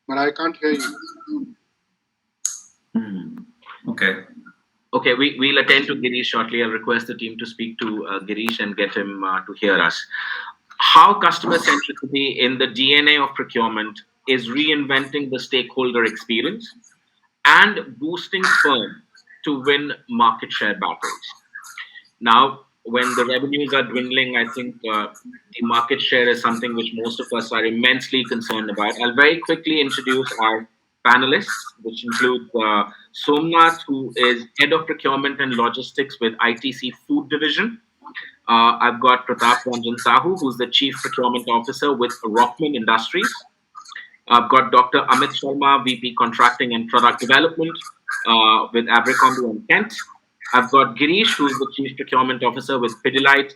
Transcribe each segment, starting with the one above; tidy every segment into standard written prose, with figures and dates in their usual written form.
but I can't hear you. Okay. Okay, we'll attend to Girish shortly. I'll request the team to speak to Girish and get him to hear us. How customer centricity in the DNA of procurement is reinventing the stakeholder experience and boosting firm to win market share battles. Now, when the revenues are dwindling, I think the market share is something which most of us are immensely concerned about. I'll very quickly introduce our panelists, which include Somnath, who is Head of Procurement and Logistics with ITC Food Division. I've got Pratap Ranjan Sahu, who's the Chief Procurement Officer with Rockman Industries. I've got Dr. Amit Sharma, VP Contracting and Product Development with Abercrombie and Kent. I've got Girish, who's the Chief Procurement Officer with Pidilite.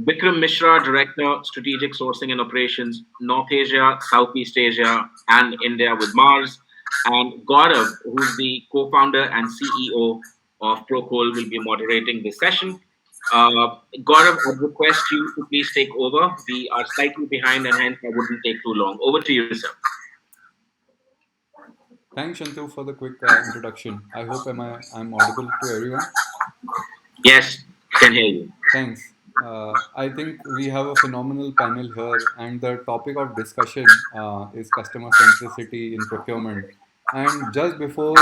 Vikram Mishra, Director, Strategic Sourcing and Operations, North Asia, Southeast Asia, and India with Mars. And Gaurav, who's the co-founder and CEO of Procol, will be moderating this session. Gaurav, I'd request you to please take over. We are slightly behind and hence I wouldn't take too long. Over to you, sir. Thanks, Shantu, for the quick introduction. I hope I'm audible to everyone. Yes, can hear you. Thanks. I think we have a phenomenal panel here, and the topic of discussion is customer centricity in procurement. And just before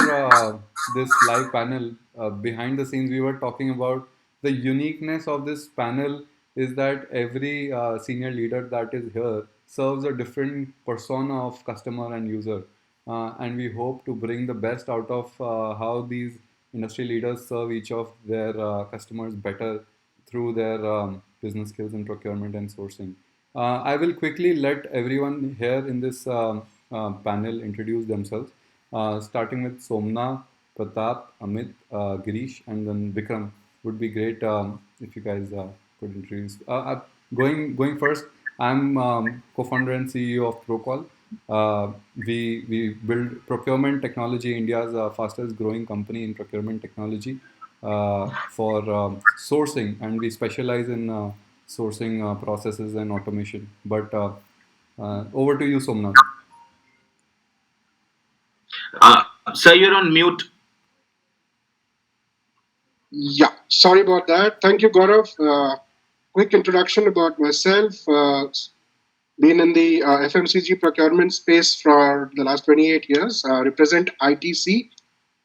this live panel, behind the scenes, we were talking about the uniqueness of this panel is that every senior leader that is here serves a different persona of customer and user. And we hope to bring the best out of how these industry leaders serve each of their customers better through their business skills in procurement and sourcing. I will quickly let everyone here in this panel introduce themselves, starting with Somna, Pratap, Amit, Girish, and then Vikram. Would be great if you guys could introduce. Going first, I'm co-founder and CEO of Procol. We build procurement technology, India's fastest growing company in procurement technology for sourcing, and we specialize in sourcing processes and automation. But over to you, Somnath. Sir, you're on mute. Yeah, sorry about that. Thank you, Gaurav. Quick introduction about myself. Been in the FMCG procurement space for the last 28 years. Represent ITC,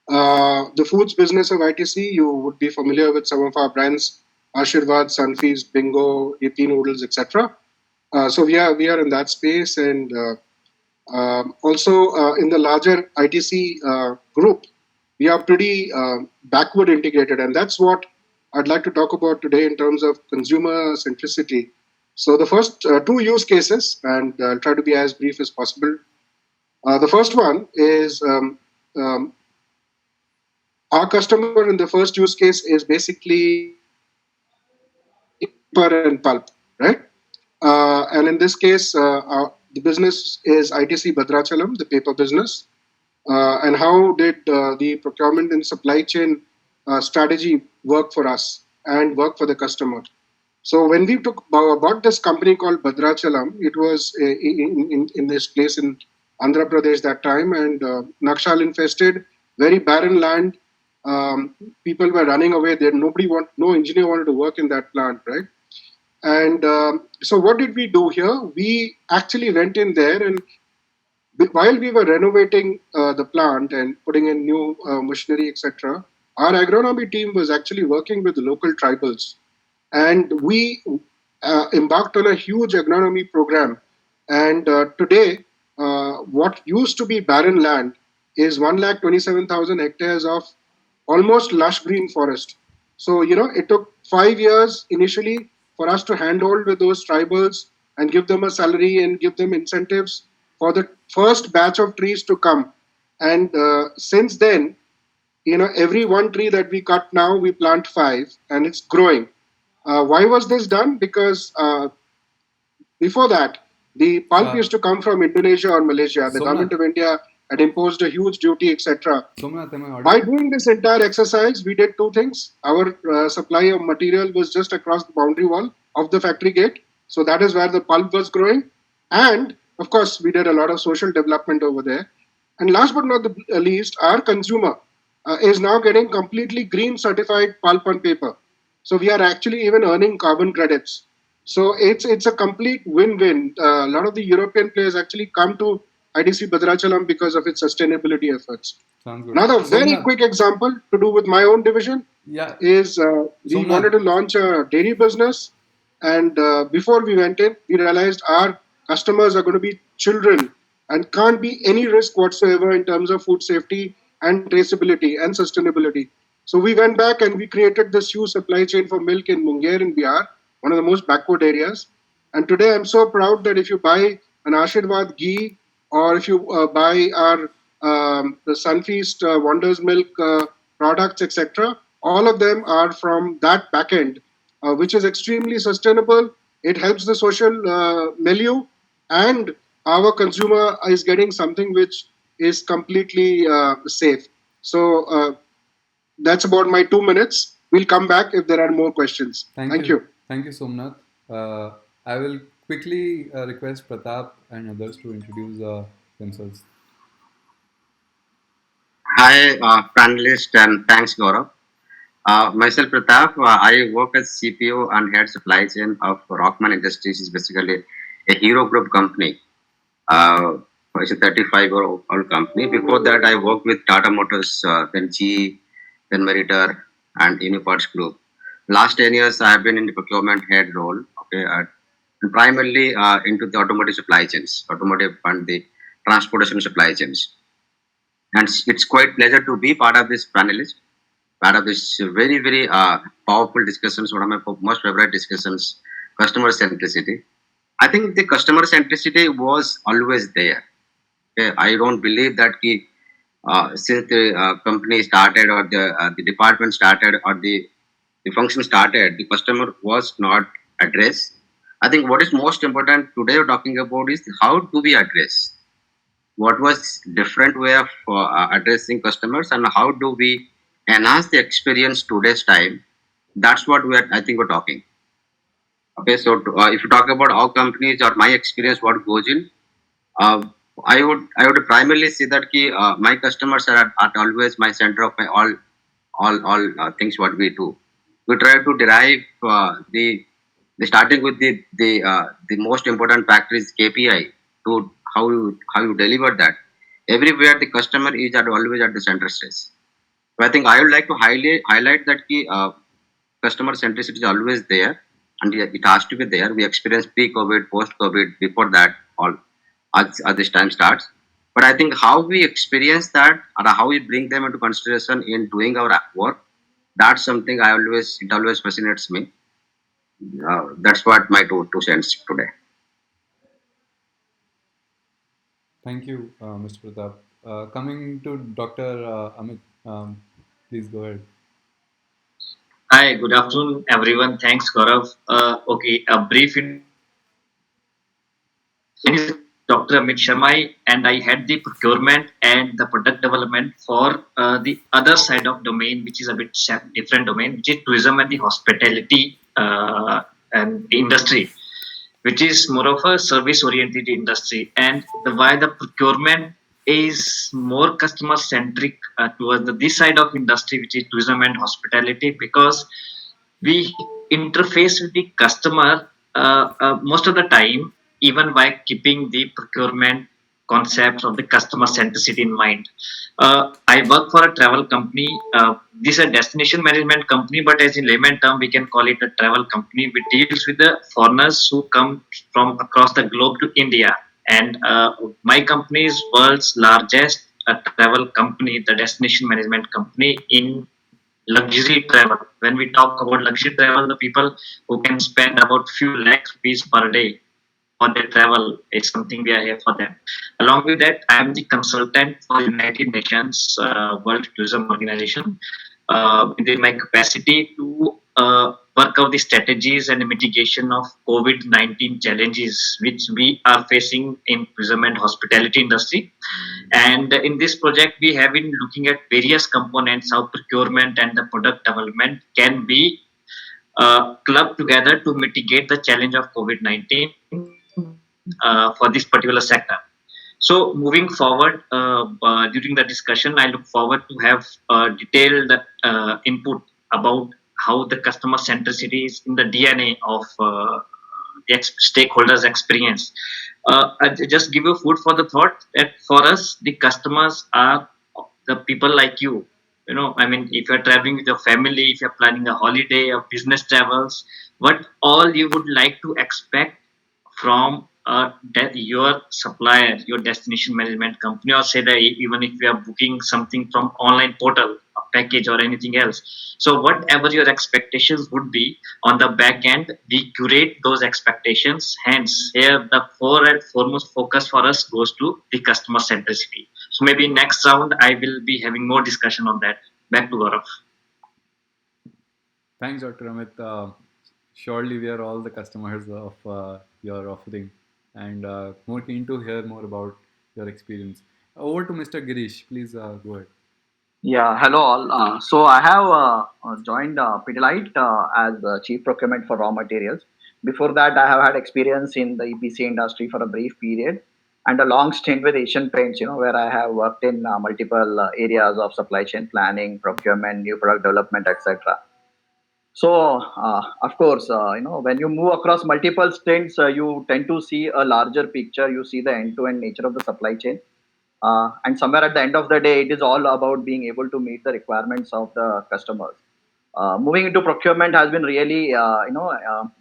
the foods business of ITC. You would be familiar with some of our brands: Ashirvad, Sunfeast, Bingo, AP Noodles, etc. So we are in that space, and also in the larger ITC group, we are pretty backward integrated, and that's what I'd like to talk about today in terms of consumer centricity. So the first two use cases, and I'll try to be as brief as possible. The first one is our customer in the first use case is basically paper and pulp, right? And in this case, the business is ITC Bhadrachalam, the paper business. And how did the procurement and supply chain strategy work for us and work for the customer? So when we bought this company called Bhadrachalam, it was in this place in Andhra Pradesh that time, and Nakshal infested, very barren land. People were running away. There, no engineer wanted to work in that plant, right? And so what did we do here? We actually went in there, and while we were renovating the plant and putting in new machinery, etc., our agronomy team was actually working with the local tribals. And we embarked on a huge agronomy program. And today, what used to be barren land is 127,000 hectares of almost lush green forest. So, it took 5 years initially for us to handhold with those tribals and give them a salary and give them incentives for the first batch of trees to come. And since then, every one tree that we cut now, we plant 5, and it's growing. Why was this done? Because before that, the pulp used to come from Indonesia or Malaysia. The government of India had imposed a huge duty, etc. By doing this entire exercise, we did two things. Our supply of material was just across the boundary wall of the factory gate. So that is where the pulp was growing. And Of course, we did a lot of social development over there. And last but not the least, our consumer is now getting completely green certified pulp and paper. So we are actually even earning carbon credits. So it's a complete win-win. A lot of the European players actually come to IDC Bhadrachalam because of its sustainability efforts. Sounds good. Another very Somnath, quick example to do with my own division yeah, is we wanted Somnath, to launch a dairy business, and before we went in, we realized our customers are going to be children and can't be any risk whatsoever in terms of food safety and traceability and sustainability. So we went back and we created this huge supply chain for milk in Munger in Bihar, one of the most backward areas. And today I'm so proud that if you buy an Ashirwad ghee or if you buy our the Sunfeast Wonders Milk products, etc., all of them are from that back end, which is extremely sustainable. It helps the social milieu, and our consumer is getting something which is completely safe. So that's about my 2 minutes. We'll come back if there are more questions. Thank you. thank you, Somnath. I will quickly request Pratap and others to introduce themselves. Hi, panelist, and thanks, Gaurav. Myself, Pratap. I work as CPO and head supply chain of Rockman Industries. Is basically a hero group company. Uh, it's a 35-year-old company. Before that, I worked with Tata Motors, then GE, then Meritor, and Uniparts Group. Last 10 years, I have been in the procurement head role. Okay, primarily into the automotive supply chains, automotive and the transportation supply chains. And it's quite pleasure to be part of this panelist, part of this very powerful discussions. One of my most favorite discussions, customer centricity. I think the customer centricity was always there. Okay, I don't believe that since the company started or the department started or the function started, the customer was not addressed. I think what is most important today we're talking about is how do we address, what was different way of addressing customers, and how do we enhance the experience today's time. That's what I think we're talking. Okay, so if you talk about our companies or my experience, what goes in, uh, I would primarily see that my customers are always my center of my all things what we do. We try to derive the starting with the most important factor is KPI, to how you deliver that. Everywhere the customer is always at the center stage. So I think I would like to highlight that customer centricity is always there, and it has to be there. We experience pre-COVID, post-COVID, before that, all as this time starts. But I think how we experience that and how we bring them into consideration in doing our work, that's something it always fascinates me. That's what my two cents today. Thank you, Mr. Pratap. Coming to Dr. Amit, please go ahead. Hi, good afternoon, everyone. Thanks, Gaurav. Okay, a brief is Dr. Amit Sharma, and I had the procurement and the product development for the other side of domain, which is a bit different domain, which is tourism and the hospitality and the industry, which is more of a service-oriented industry. And why the procurement is more customer-centric towards this side of industry, which is tourism and hospitality, because we interface with the customer most of the time, even by keeping the procurement concepts of the customer centricity in mind. I work for a travel company. This is a destination management company, but as in layman term, we can call it a travel company, which deals with the foreigners who come from across the globe to India. And my company is world's largest travel company, the destination management company in luxury travel. When we talk about luxury travel, the people who can spend about few lakhs rupees per day on their travel is something we are here for them. Along with that, I am the consultant for United Nations World Tourism Organization within my capacity to work out the strategies and the mitigation of COVID-19 challenges which we are facing in tourism and hospitality industry. And in this project, we have been looking at various components how procurement and the product development can be clubbed together to mitigate the challenge of COVID-19 for this particular sector. So moving forward, during the discussion, I look forward to have detailed input about how the customer centricity is in the DNA of the stakeholders' experience. I just give you food for the thought that for us, the customers are the people like you. You know, I mean, if you're traveling with your family, if you're planning a holiday or business travels, what all you would like to expect from your supplier, your destination management company, or say that even if you are booking something from online portal, a package or anything else. So whatever your expectations would be on the back end, we curate those expectations. Hence, here the foremost focus for us goes to the customer centricity. So maybe next round I will be having more discussion on that. Back to Gaurav. Thanks, Dr. Amit. Surely we are all the customers of your offering, and more keen to hear more about your experience. Over to Mr. Girish. Please go ahead. Yeah, hello all. So I have joined Pidilite as Chief Procurement for Raw Materials. Before that, I have had experience in the EPC industry for a brief period and a long stint with Asian Paints, where I have worked in multiple areas of supply chain planning, procurement, new product development, etc. So, of course, when you move across multiple stints, you tend to see a larger picture. You see the end-to-end nature of the supply chain, and somewhere at the end of the day, it is all about being able to meet the requirements of the customers. Moving into procurement has been really,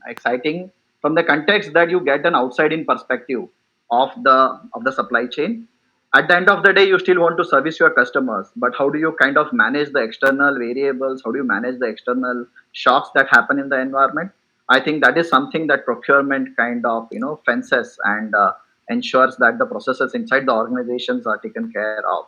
exciting from the context that you get an outside-in perspective of the supply chain. At the end of the day, you still want to service your customers, but how do you kind of manage the external variables? How do you manage the external shocks that happen in the environment? I think that is something that procurement kind of fences and ensures that the processes inside the organizations are taken care of.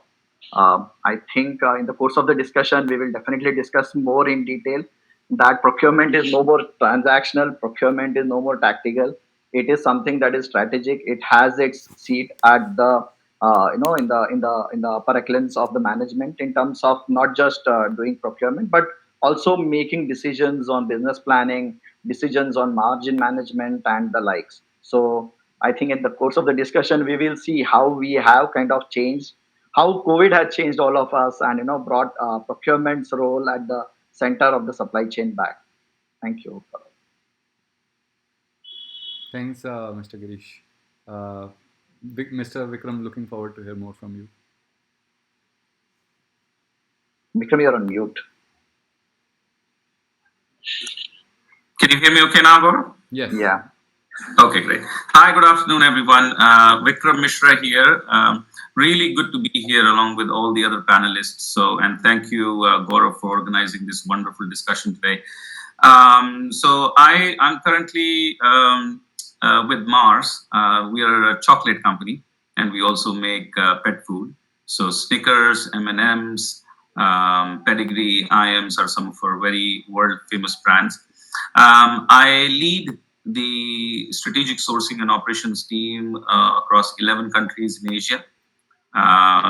I think in the course of the discussion, we will definitely discuss more in detail that procurement is no more transactional, procurement is no more tactical. It is something that is strategic. It has its seat at the in the upper echelons of the management in terms of not just doing procurement, but also making decisions on business planning, decisions on margin management, and the likes. So I think in the course of the discussion, we will see how we have kind of changed, how COVID had changed all of us, and brought procurement's role at the center of the supply chain back. Thank you. Thanks, Mr. Girish. Uh, Mr. Vikram, looking forward to hear more from you. Vikram, you're on mute. Can you hear me okay now, Gaurav? Yes. Yeah. Okay, great. Hi, good afternoon, everyone. Vikram Mishra here. Really good to be here along with all the other panelists. And thank you, Gaurav, for organizing this wonderful discussion today. I'm currently with Mars. We are a chocolate company, and we also make pet food. So Snickers, M&Ms, Pedigree, IMs are some of our very world famous brands. I lead the strategic sourcing and operations team across 11 countries in Asia.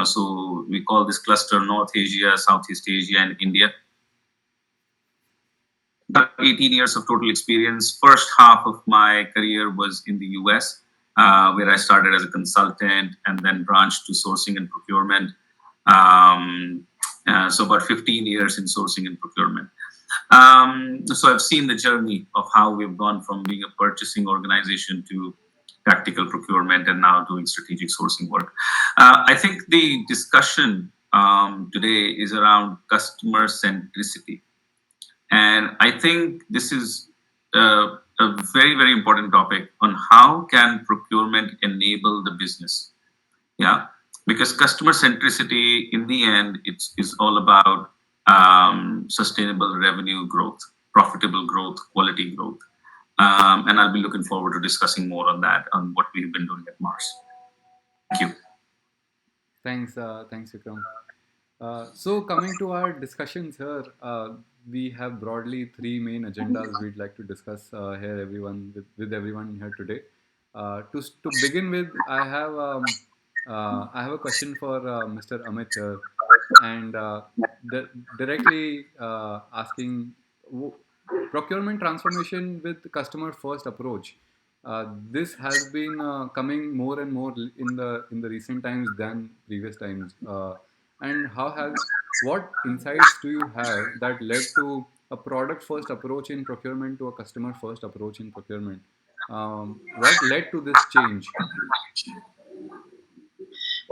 So we call this cluster North Asia, Southeast Asia, and India. About 18 years of total experience. First half of my career was in the US, where I started as a consultant and then branched to sourcing and procurement. So about 15 years in sourcing and procurement. So I've seen the journey of how we've gone from being a purchasing organization to tactical procurement and now doing strategic sourcing work. I think the discussion today is around customer centricity. And I think this is a very, very important topic on how can procurement enable the business. Yeah, because customer centricity in the end, is all about sustainable revenue growth, profitable growth, quality growth. And I'll be looking forward to discussing more on that, on what we've been doing at Mars. Thank you. Thanks, Vikram. So coming to our discussions here, we have broadly three main agendas we'd like to discuss here, with everyone here today. To begin with, I have a question for Mr. Amit here, and directly asking procurement transformation with customer first approach. This has been coming more and more in the recent times than previous times. And how has what insights do you have that led to a product first approach in procurement to a customer first approach in procurement? What led to this change?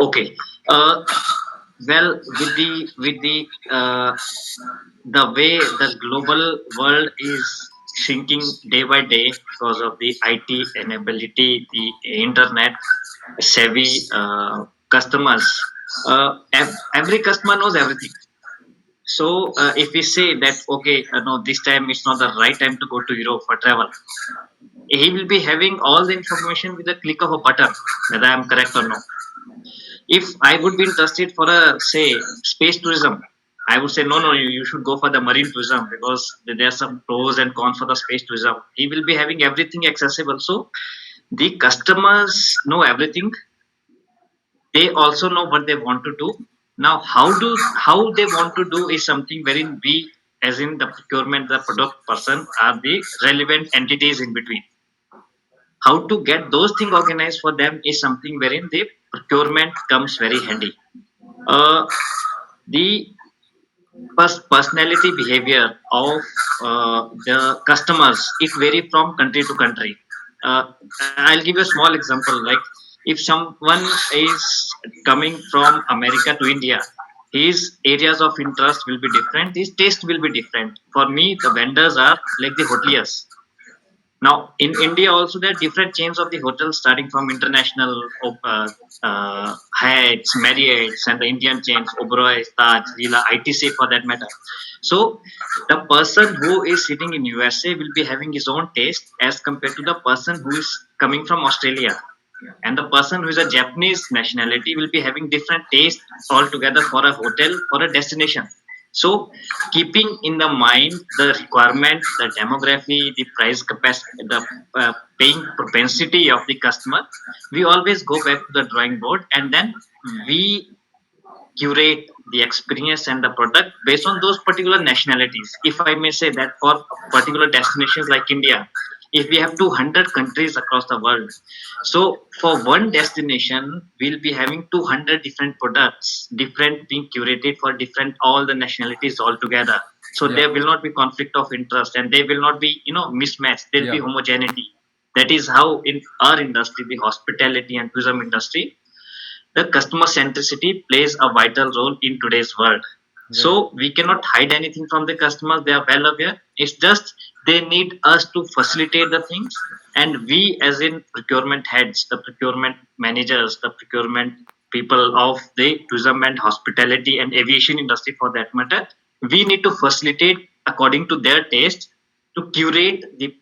Okay. Well, the way the global world is shrinking day by day because of the IT enability, the internet savvy customers. Every customer knows everything. So if we say that okay, no, this time it's not the right time to go to Europe for travel, he will be having all the information with a click of a button, whether I am correct or no. If I would be interested for a say space tourism, I would say no, no, you should go for the marine tourism because there are some pros and cons for the space tourism. He will be having everything accessible. So the customers know everything. They also know what they want to do. Now, how they want to do is something wherein we, as in the procurement, the product person, are the relevant entities in between. How to get those things organized for them is something wherein the procurement comes very handy. Uh, the personality behavior of the customers, it vary from country to country. uh, I'll give you a small example. Like if someone is coming from America to India, his areas of interest will be different, his taste will be different. For me, the vendors are like the hoteliers. Now, in India, also there are different chains of the hotels, starting from international Hyatt's, Marriott's, and the Indian chains, Oberoi, Taj, Leela, ITC for that matter. So, the person who is sitting in USA will be having his own taste as compared to the person who is coming from Australia. And the person who is a Japanese nationality will be having different taste altogether for a hotel, for a destination. So, keeping in the mind the requirement, the demography, the price capacity, the paying propensity of the customer, we always go back to the drawing board and then we curate the experience and the product based on those particular nationalities. If I may say that for particular destinations like India, if we have 200 countries across the world, so for one destination, we'll be having 200 different products, different being curated for different all the nationalities all together. So Yeah, there will not be conflict of interest and they will not be, mismatched. There'll be yeah, homogeneity. That is how in our industry, the hospitality and tourism industry, the customer centricity plays a vital role in today's world. right. So we cannot hide anything from the customers. They are well aware. It's just they need us to facilitate the things. And we, as in procurement heads, the procurement managers, the procurement people of the tourism and hospitality and aviation industry for that matter, we need to facilitate according to their taste to curate the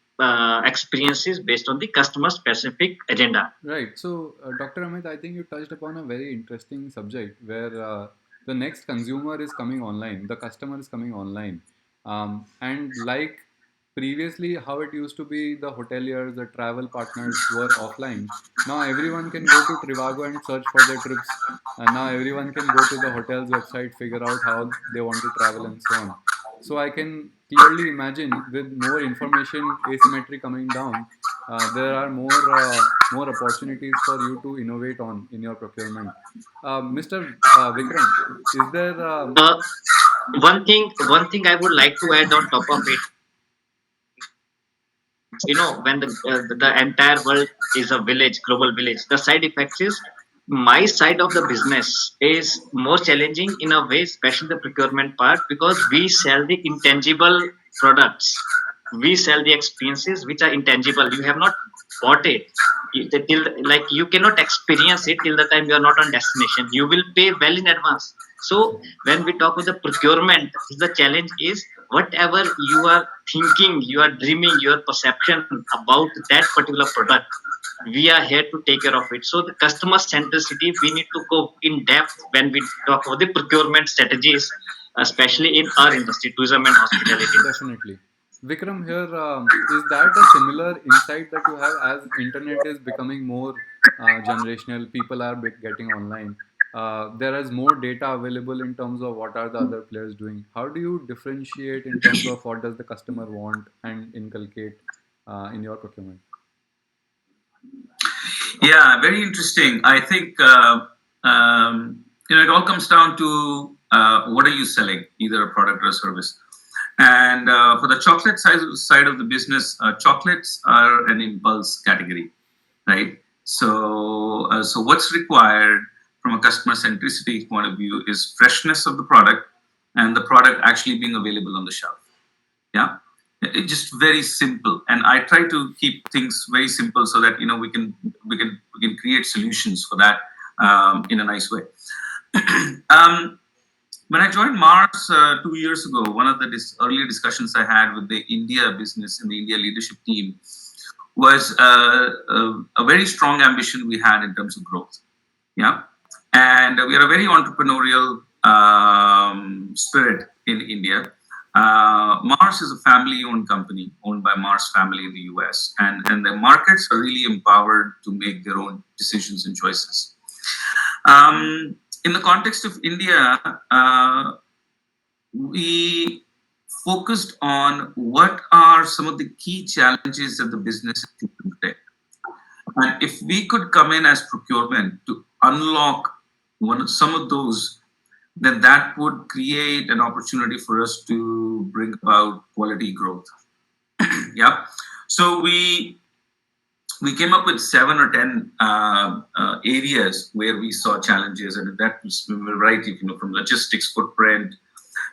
experiences based on the customer specific agenda. Right. So, Dr. Amit, I think you touched upon a very interesting subject where the next consumer is coming online, the customer is coming online. And like previously, how it used to be, the hoteliers, the travel partners were offline. Now everyone can go to Trivago and search for their trips. And now everyone can go to the hotel's website, figure out how they want to travel, and so on. So I can clearly imagine with more information asymmetry coming down, there are more opportunities for you to innovate on in your procurement. Mr. Vikram, is there Uh, one thing I would like to add on top of it, when the entire world is a village, global village, the side effects is my side of the business is more challenging in a way, especially the procurement part, because we sell the intangible products. We sell the experiences which are intangible. You have not bought it. Like you cannot experience it till the time you are not on destination. You will pay well in advance. So when we talk about the procurement, the challenge is whatever you are thinking, you are dreaming, your perception about that particular product, we are here to take care of it. So the customer centricity, we need to go in depth when we talk about the procurement strategies, especially in our industry, tourism and hospitality. definitely? Vikram, here, is that a similar insight that you have as internet is becoming more generational, people are getting online. There is more data available in terms of what are the other players doing. How do you differentiate in terms of what does the customer want and inculcate in your procurement? Yeah, very interesting. I think it all comes down to what are you selling, either a product or a service. And for the chocolate side of the business, chocolates are an impulse category, right? So what's required from a customer centricity point of view is freshness of the product and the product actually being available on the shelf. Yeah, it's just very simple, and I try to keep things very simple so that we can create solutions for that in a nice way. um, when I joined Mars 2 years ago, one of the earlier discussions I had with the India business and the India leadership team was a very strong ambition we had in terms of growth. Yeah, and we are a very entrepreneurial spirit in India. Mars is a family-owned company owned by Mars family in the US, and the markets are really empowered to make their own decisions and choices. In the context of India, we focused on what are some of the key challenges that the business is facing today. And if we could come in as procurement to unlock some of those, then that would create an opportunity for us to bring about quality growth. Yeah. So we came up with 7 or 10 areas where we saw challenges, and that was a variety, from logistics footprint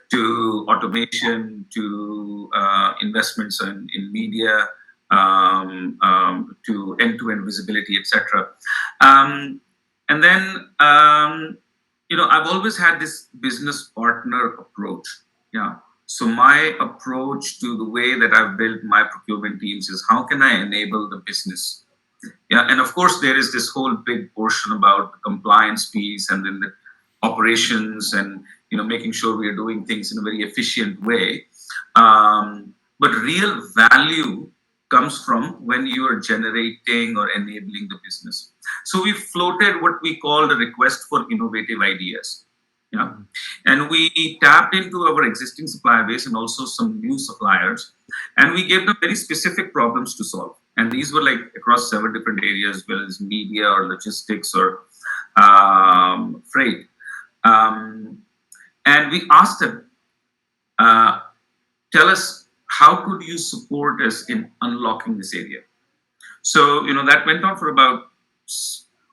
to automation to investments in media to end-to-end visibility, etc. And then I've always had this business partner approach. Yeah. So my approach to the way that I've built my procurement teams is how can I enable the business? Yeah, and of course there is this whole big portion about the compliance piece, and then the operations, and making sure we are doing things in a very efficient way. But real value comes from when you are generating or enabling the business. So we floated what we call the request for innovative ideas. Yeah. And we tapped into our existing supplier base and also some new suppliers, and we gave them very specific problems to solve. And these were like across 7 different areas, whether it's media or logistics or freight. And we asked them, tell us, how could you support us in unlocking this area? So, that went on for about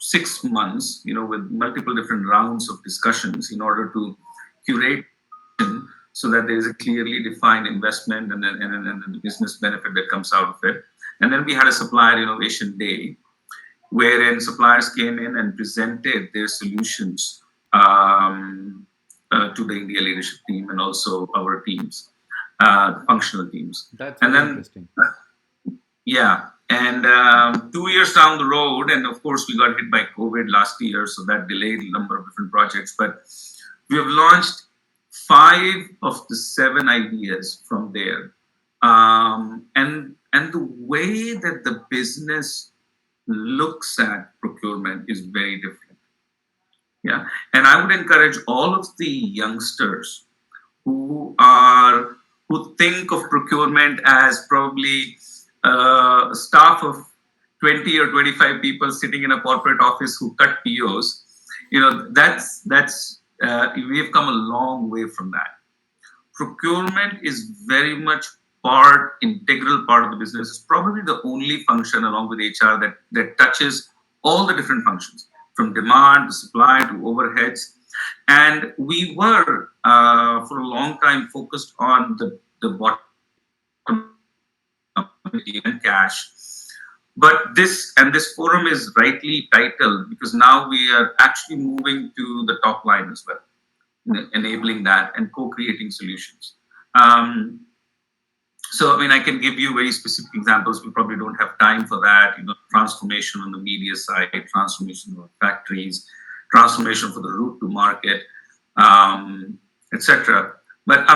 6 months, with multiple different rounds of discussions in order to curate so that there is a clearly defined investment and then the business benefit that comes out of it. And then we had a supplier innovation day wherein suppliers came in and presented their solutions to the India leadership team and also our teams, functional teams. That's And very then, interesting. yeah, and 2 years down the road, and of course we got hit by COVID last year, so that delayed a number of different projects. But we have launched 5 of the 7 ideas from there, and the way that the business looks at procurement is very different. Yeah, and I would encourage all of the youngsters who think of procurement as probably a staff of 20 or 25 people sitting in a corporate office who cut POs. That's we have come a long way from that. Procurement is very much integral part of the business. It's probably the only function along with HR that touches all the different functions, from demand to supply to overheads. And we were for a long time focused on the bottom and cash. But this forum is rightly titled because now we are actually moving to the top line as well, enabling that and co-creating solutions. So, I can give you very specific examples. We probably don't have time for that. Transformation on the media side, transformation of factories, transformation for the route to market, etc. But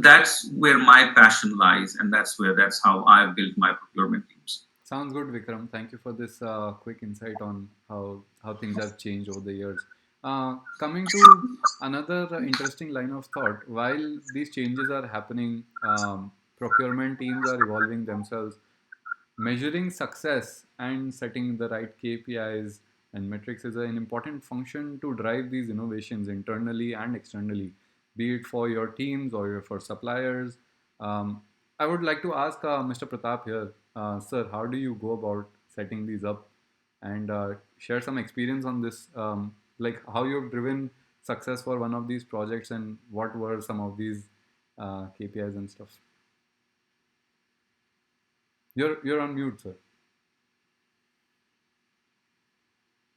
that's where my passion lies, and that's how I've built my procurement teams. Sounds good, Vikram. Thank you for this quick insight on how things have changed over the years. Coming to another interesting line of thought, while these changes are happening, procurement teams are evolving themselves. measuring success and setting the right KPIs and metrics is an important function to drive these innovations internally and externally, be it for your teams or for suppliers. Um, I would like to ask Mr. Pratap here, sir, how do you go about setting these up and share some experience on this, like how you've driven success for one of these projects and what were some of these KPIs and stuff. You're on mute, sir.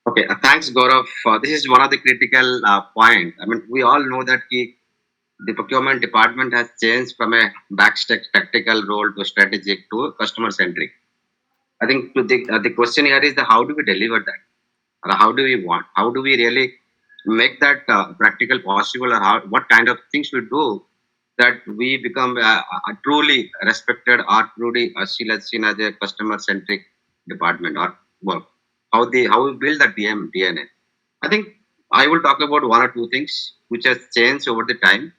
Okay, thanks, Gaurav. This is one of the critical point. I mean, we all know that the procurement department has changed from a backstage tactical role to strategic to customer centric. I think the question here is the how do we deliver that, or how do we want, how do we really make that practical possible, or how what kind of things we do that we become a truly respected or truly seen as a customer centric department or work. How we build that DNA. I think I will talk about one or two things which has changed over the time.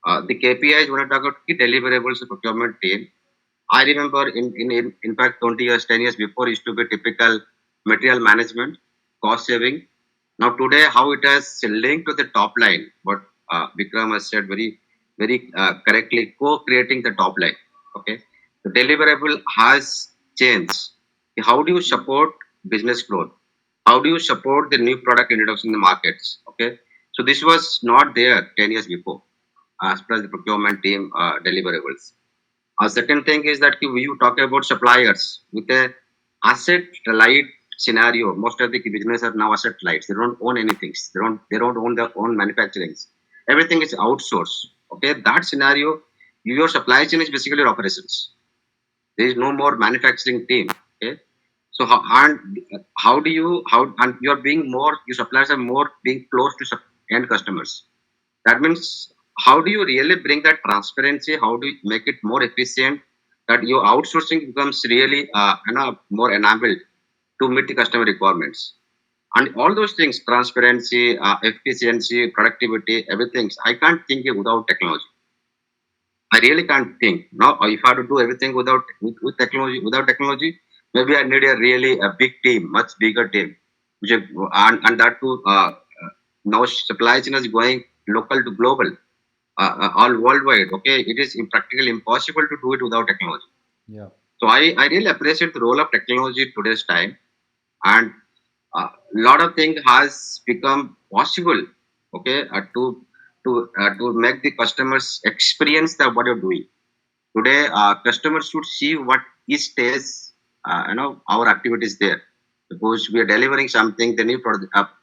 The KPIs, when I talk about key deliverables of procurement team, I remember in fact 20 years, 10 years before used to be typical material management, cost saving. Now today, how it has linked to the top line, what Vikram has said very correctly, co-creating the top line. Okay, the deliverable has changed. How do you support business growth? How do you support the new product introduction in the markets? Okay, so this was not there 10 years before as per the procurement team deliverables. Second thing is that we you talk about suppliers with a asset light scenario. Most of the business are now asset light. They don't own anything. They don't own their own manufacturing. Everything is outsourced. Okay, that scenario, your supply chain is basically your operations. There is no more manufacturing team. Okay, so how do you how and you're being more your suppliers are more being close to end customers. That means how do you really bring that transparency? How do you make it more efficient? That your outsourcing becomes really more enabled to meet the customer requirements. And all those things, transparency, efficiency, productivity, everything. I can't think it without technology. I really can't think. Now, if I had to do everything with technology, without technology, maybe I need a really a big team, much bigger team, and that too. Now supply chain is going local to global, all worldwide. Okay, it is practically impossible to do it without technology. Yeah. So I really appreciate the role of technology today's time, and a lot of things has become possible. Okay, to make the customers experience that what you're doing today. Customers should see what each stage, our activities there. Suppose we are delivering something, the new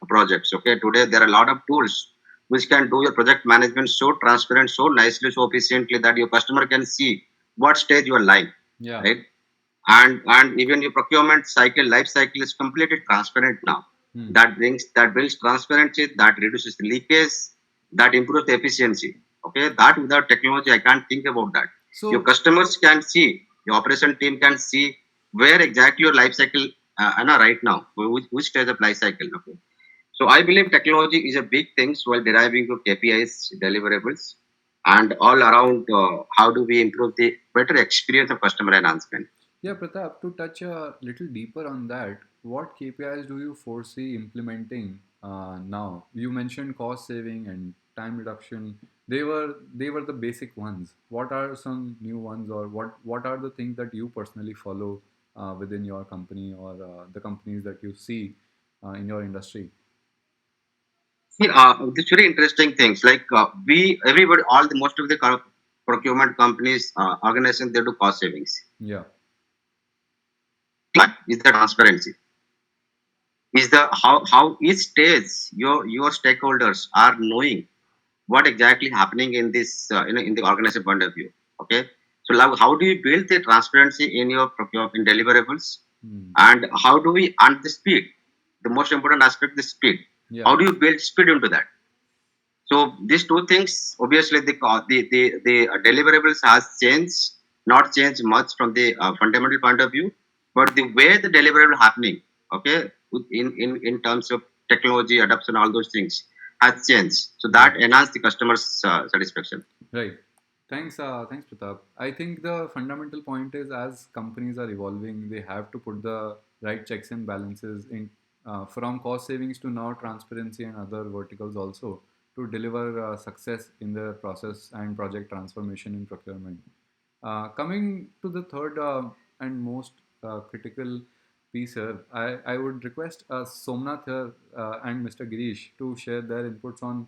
projects. Okay, today there are a lot of tools which can do your project management so transparent, so nicely, so efficiently that your customer can see what stage you are lying, Yeah. right? And even your procurement cycle, life cycle is completely transparent now. Hmm. That builds transparency, that reduces leakage, that improves the efficiency. Okay, that without technology, I can't think about that. Your So, customers can see, your operation team can see where exactly your life cycle right now, which stage of life cycle. Okay, so I believe technology is a big thing while deriving to KPIs, deliverables, and all around how do we improve the better experience of customer enhancement. yeah, Pratap, to touch a little deeper on that, what KPIs do you foresee implementing now? You mentioned cost saving and time reduction. They were the basic ones. What are some new ones, or what are the things that you personally follow within your company or the companies that you see in your industry? See, it's very interesting things like everybody, all the most of the procurement companies, organizations, they do cost savings. Yeah. But is the transparency? Is the how each stage your stakeholders are knowing what exactly happening in this in the organization point of view. Okay, so now how do you build the transparency in your in deliverables, Hmm. and how do we and the speed? The most important aspect, the speed. Yeah. How do you build speed into that? So these two things, obviously, the deliverables has changed, not changed much from the fundamental point of view, but the way the deliverable happening, okay, in terms of technology adoption, all those things has changed. So Yeah. that enhance the customer's satisfaction. Right. Thanks, Pratap. I think the fundamental point is as companies are evolving, they have to put the right checks and balances in from cost savings to now transparency and other verticals also to deliver success in the process and project transformation in procurement. Coming to the third and most critical piece here, I would request Somnath here and Mr. Girish to share their inputs on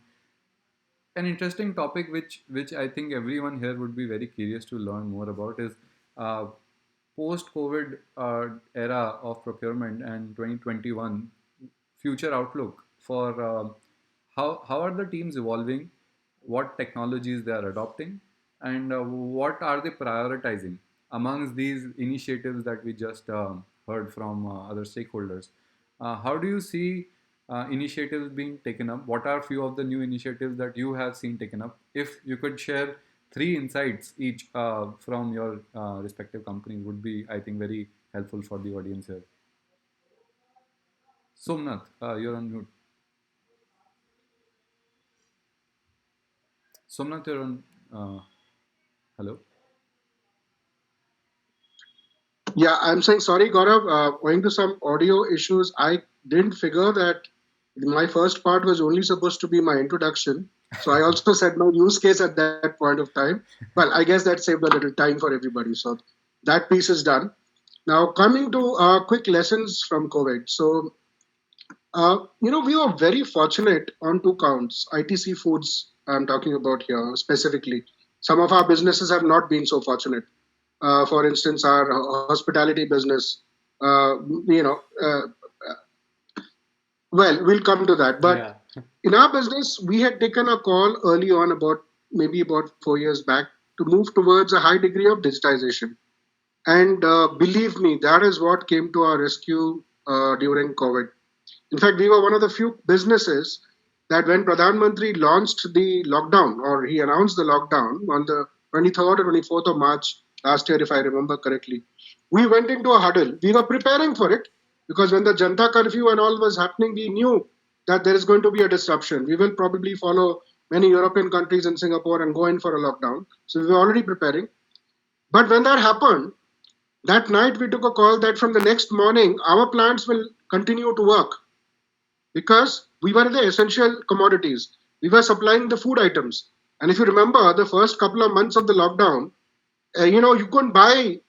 an interesting topic which I think everyone here would be very curious to learn more about is uh, post-COVID era of procurement and 2021 future outlook for how are the teams evolving, what technologies they are adopting, and what are they prioritizing amongst these initiatives that we just heard from other stakeholders. How do you see initiatives being taken up? What are few of the new initiatives that you have seen taken up? If you could share three insights each from your respective companies, would be, I think, very helpful for the audience here. Somnath, you're on mute. Somnath, you're on. Hello. Yeah, I'm saying sorry, Gaurav. Owing to some audio issues, I didn't figure that my first part was only supposed to be my introduction. So I also said my use case at that point of time. Well, I guess that saved a little time for everybody. So that piece is done. Now, coming to quick lessons from COVID. So, we were very fortunate on two counts. ITC Foods, I'm talking about here specifically. Some of our businesses have not been so fortunate. For instance, our hospitality business, uh, you know, uh, well, we'll come to that. But Yeah. in our business, we had taken a call early on, maybe about 4 years back, to move towards a high degree of digitization. And believe me, that is what came to our rescue during COVID. In fact, we were one of the few businesses that when Pradhan Mantri launched the lockdown, or he announced the lockdown on the 23rd or 24th of March last year, if I remember correctly, we went into a huddle. We were preparing for it because when the Janta curfew and all was happening, we knew that there is going to be a disruption. We will probably follow many European countries and Singapore and go in for a lockdown. So we were already preparing. But when that happened, that night we took a call that from the next morning, our plants will continue to work because we were the essential commodities. We were supplying the food items. And if you remember, the first couple of months of the lockdown, you couldn't buy,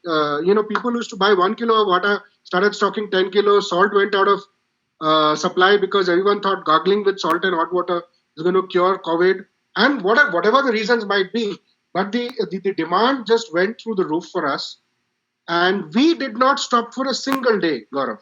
people used to buy 1 kilo of water, started stocking 10 kilos. Salt went out of supply because everyone thought gargling with salt and hot water is going to cure COVID. And whatever the reasons might be, but the demand just went through the roof for us. And we did not stop for a single day, Gaurav.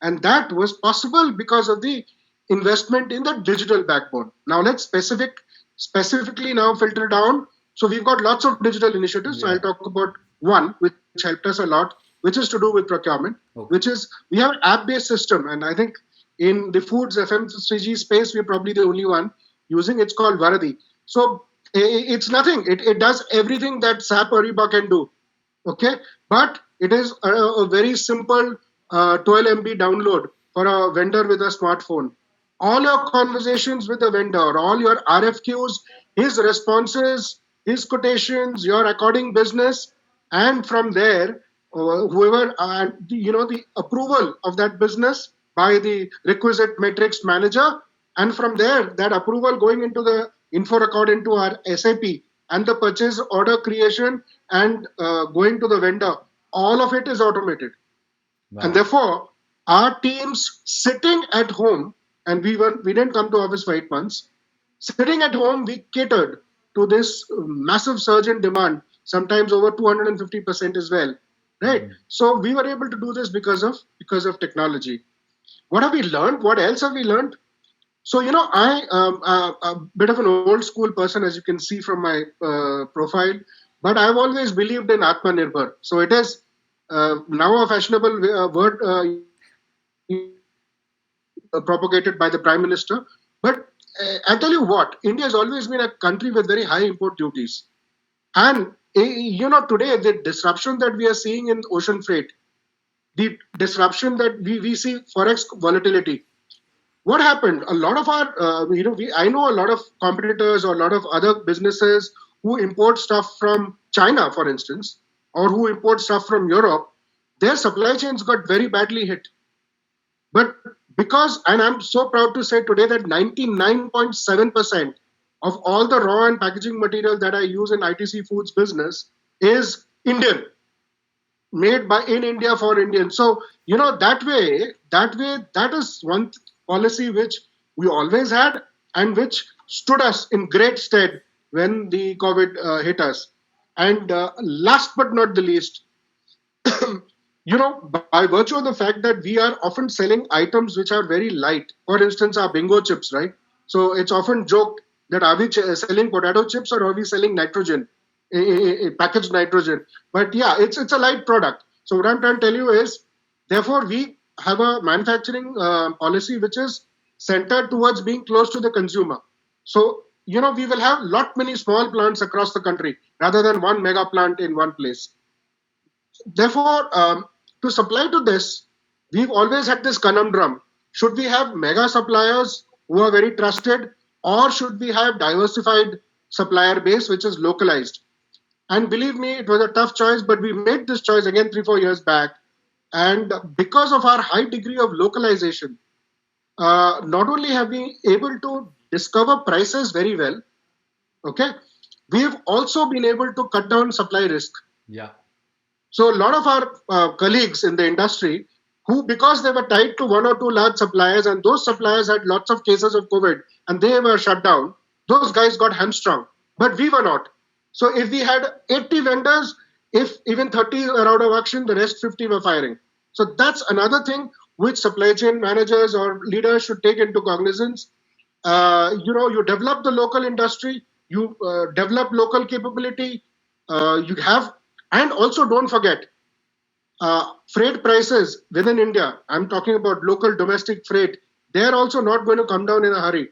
And that was possible because of the investment in the digital backbone. Now let's specifically now filter down. So we've got lots of digital initiatives. So Yeah. I'll talk about one which helped us a lot, which is to do with procurement, Okay. which is we have an app-based system. And I think in the foods FMCG space, we're probably the only one using. It's called Varadi. So it's nothing. It does everything that SAP Ariba can do. Okay, but it is a very simple 12 MB download for a vendor with a smartphone. All your conversations with the vendor, all your RFQs, his responses, his quotations, your recording business, and from there, whoever the approval of that business by the requisite metrics manager, and from there, that approval going into the info record into our SAP and the purchase order creation and going to the vendor, all of it is automated. And Wow. therefore, our teams sitting at home, and we didn't come to office for 8 months. Sitting at home, we catered to this massive surge in demand, sometimes over 250% as well. Right. Mhm. So we were able to do this because of technology. What have we learned? What else have we learned? So, I a bit of an old school person, as you can see from my profile, but I've always believed in Atmanirbhar. So it is now a fashionable word propagated by the Prime Minister. But I tell you what, India has always been a country with very high import duties. And, today, the disruption that we are seeing in ocean freight, the disruption that we see forex volatility, what happened? A lot of our, I know a lot of competitors or a lot of other businesses who import stuff from China, for instance, or who import stuff from Europe, their supply chains got very badly hit. But because, and I'm so proud to say today that 99.7% of all the raw and packaging material that I use in ITC Foods business is Indian, made by in India for Indians. So, that is one policy which we always had and which stood us in great stead when the COVID hit us. And last but not the least, by virtue of the fact that we are often selling items which are very light, for instance, our bingo chips, right? So it's often joked that are we selling potato chips or are we selling nitrogen, packaged nitrogen? But yeah, it's a light product. So what I'm trying to tell you is, therefore, we have a manufacturing policy which is centered towards being close to the consumer. So we will have lot many small plants across the country rather than one mega plant in one place. Therefore, to supply to this, we've always had this conundrum. Should we have mega suppliers who are very trusted, or should we have diversified supplier base which is localized? And believe me, it was a tough choice, but we made this choice again 3-4 years back. And because of our high degree of localization, not only have we able to discover prices very well, okay, we've also been able to cut down supply risk. Yeah. So a lot of our colleagues in the industry who, because they were tied to one or two large suppliers and those suppliers had lots of cases of COVID and they were shut down, those guys got hamstrung. But we were not. So if we had 80 vendors, if even 30 are out of action, the rest 50 were firing. So that's another thing which supply chain managers or leaders should take into cognizance. You develop the local industry, you develop local capability, you have, and also don't forget, freight prices within India, I'm talking about local domestic freight, they're also not going to come down in a hurry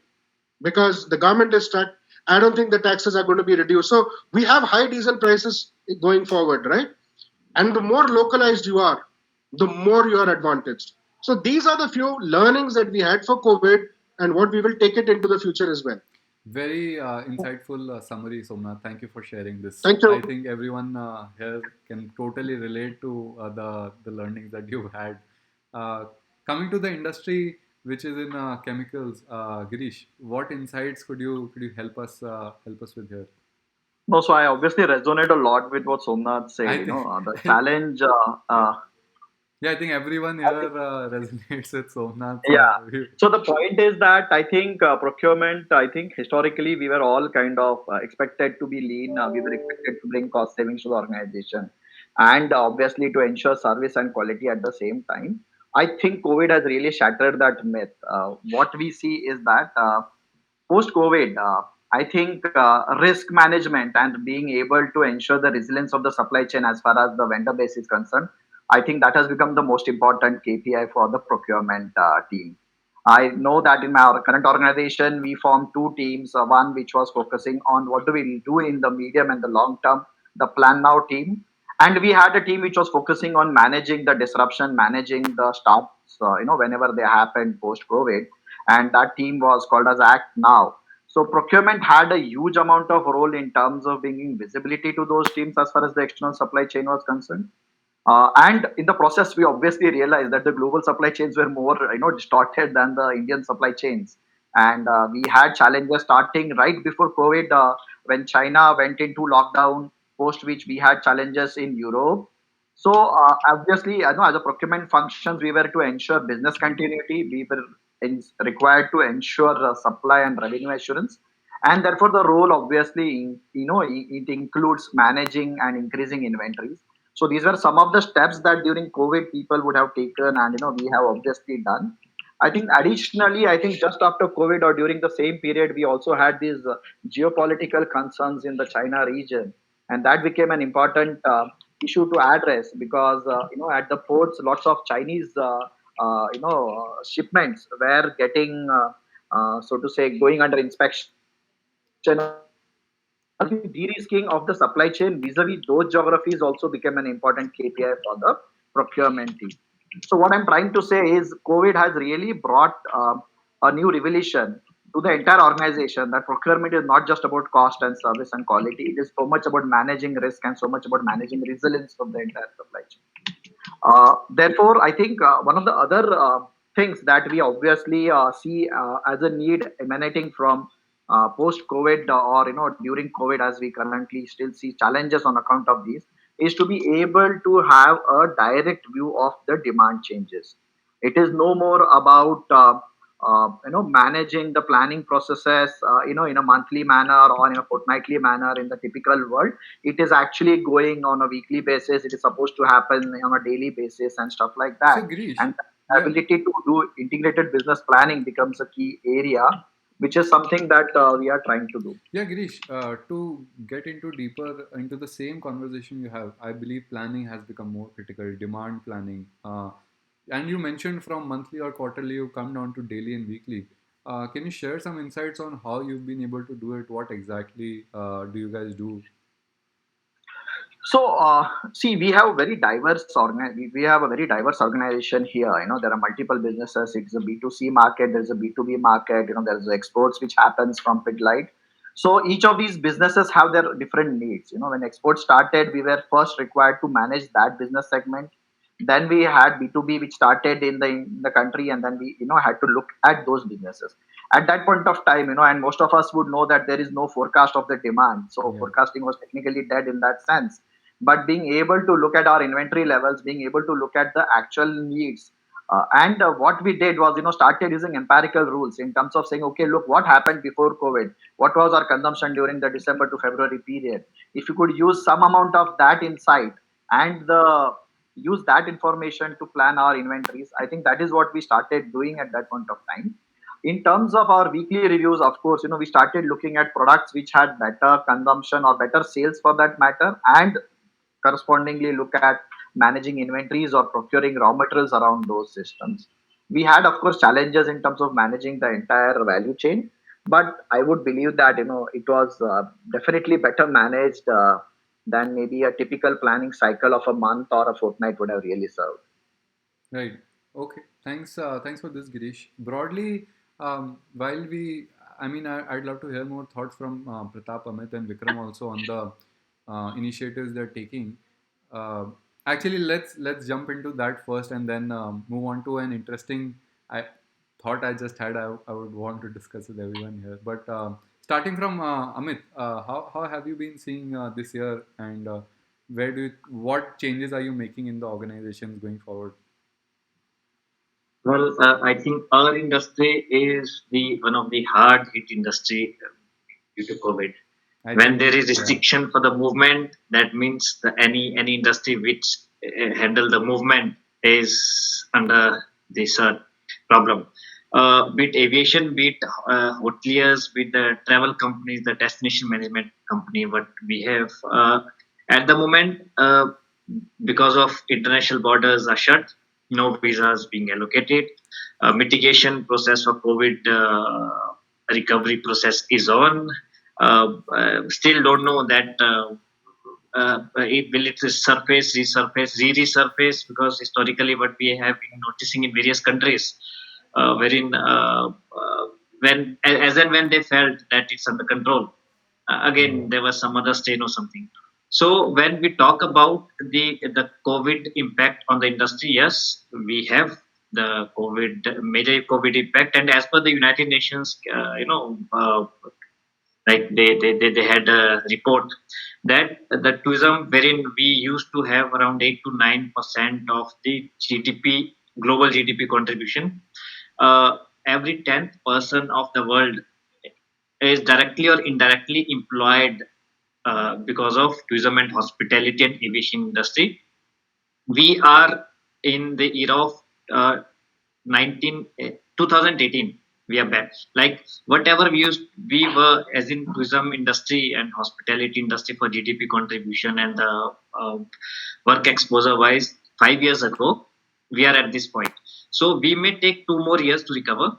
because the government is stuck. I don't think the taxes are going to be reduced. So we have high diesel prices going forward, right? And the more localized you are, the more you are advantaged. So these are the few learnings that we had for COVID and what we will take it into the future as well. Very insightful summary, Somnath. Thank you for sharing this. Thank you. I think everyone here can totally relate to the learnings that you've had. Uh, Coming to the industry, which is in chemicals, Girish, what insights could you help us with here? No, so I obviously resonate a lot with what Somnath said. I think The challenge. yeah, I think everyone here resonates with Somnath. Yeah. So the point is that I think procurement, I think historically we were all kind of expected to be lean. We were expected to bring cost savings to the organization and obviously to ensure service and quality at the same time. I think COVID has really shattered that myth. What we see is that post COVID, I think risk management and being able to ensure the resilience of the supply chain as far as the vendor base is concerned, I think that has become the most important KPI for the procurement team. I know that in my current organization, we formed two teams. One which was focusing on what do we do in the medium and the long term, the plan now team, and we had a team which was focusing on managing the disruption, managing the stops, whenever they happened post COVID, and that team was called as Act Now. So procurement had a huge amount of role in terms of bringing visibility to those teams as far as the external supply chain was concerned. And in the process, we obviously realized that the global supply chains were more, distorted than the Indian supply chains. And we had challenges starting right before COVID, when China went into lockdown, post which we had challenges in Europe. So obviously, I know as a procurement functions, we were to ensure business continuity. We were required to ensure supply and revenue assurance. And therefore, the role obviously, it includes managing and increasing inventories. So these were some of the steps that during COVID people would have taken, and we have obviously done. I think additionally, I think just after COVID or during the same period, we also had these geopolitical concerns in the China region, and that became an important issue to address because at the ports, lots of Chinese shipments were getting so to say going under inspection. I think de-risking of the supply chain vis-a-vis those geographies also became an important KPI for the procurement team. So what I'm trying to say is COVID has really brought a new revelation to the entire organization that procurement is not just about cost and service and quality. It is so much about managing risk and so much about managing resilience of the entire supply chain. Therefore, I think one of the other things that we obviously see as a need emanating from post-COVID or during COVID, as we currently still see challenges on account of these, is to be able to have a direct view of the demand changes. It is no more about managing the planning processes in a monthly manner or in a fortnightly manner in the typical world. It is actually going on a weekly basis. It is supposed to happen on a daily basis and stuff like So, that. Girish, And the yeah, ability to do integrated business planning becomes a key area, which is something that we are trying to do. yeah, Girish, to get into deeper into the same conversation you have, I believe planning has become more critical, demand planning. And you mentioned from monthly or quarterly, you come down to daily and weekly. Can you share some insights on how you've been able to do it? What exactly do you guys do? So, see, we have very diverse we have a very diverse organization here. There are multiple businesses. It's a B2C market. There's a B2B market. There's exports which happens from Pidlite. So each of these businesses have their different needs. When exports started, we were first required to manage that business segment. Then we had B2B, which started in the country, and then we had to look at those businesses. At that point of time, and most of us would know that there is no forecast of the demand. So Yeah. forecasting was technically dead in that sense, but being able to look at our inventory levels, being able to look at the actual needs, and what we did was started using empirical rules in terms of saying, okay, look, what happened before COVID, what was our consumption during the December to February period. If you could use some amount of that insight and use that information to plan our inventories, I think that is what we started doing at that point of time. In terms of our weekly reviews, of course, we started looking at products which had better consumption or better sales for that matter, and correspondingly look at managing inventories or procuring raw materials around those systems. We had, of course, challenges in terms of managing the entire value chain, but I would believe that it was definitely better managed than maybe a typical planning cycle of a month or a fortnight would have really served. Right. Okay. Thanks. Thanks for this, Girish. Broadly, while we, I mean, I'd love to hear more thoughts from Pratap, Amit, and Vikram also on the initiatives they're taking. Uh, Actually, let's jump into that first, and then move on to an interesting I, thought I just had. I would want to discuss with everyone here. But starting from Amit, how have you been seeing this year, and what changes are you making in the organizations going forward? Well, I think our industry is the one of the hard hit industry due to COVID. I When think, there is yeah, restriction for the movement, that means any industry which handle the movement is under this problem. Be it aviation, be it hoteliers, be it the travel companies, the destination management company, what we have at the moment, because of international borders are shut, no visas being allocated. Mitigation process for COVID recovery process is on. Still don't know that will it surface, resurface, re-resurface, because historically what we have been noticing in various countries, wherein when as and when they felt that it's under control, again there was some other strain or something. So when we talk about the COVID impact on the industry, yes, we have the COVID major COVID impact, and as per the United Nations, like they had a report that the tourism, wherein we used to have around 8 to 9% of the GDP, global GDP contribution, every 10th person of the world is directly or indirectly employed because of tourism and hospitality and aviation industry. We are in the era of 2018. We are back, like whatever we were as in tourism industry and hospitality industry for GDP contribution and the work exposure wise 5 years ago, we are at this point. So we may take 2 more years to recover,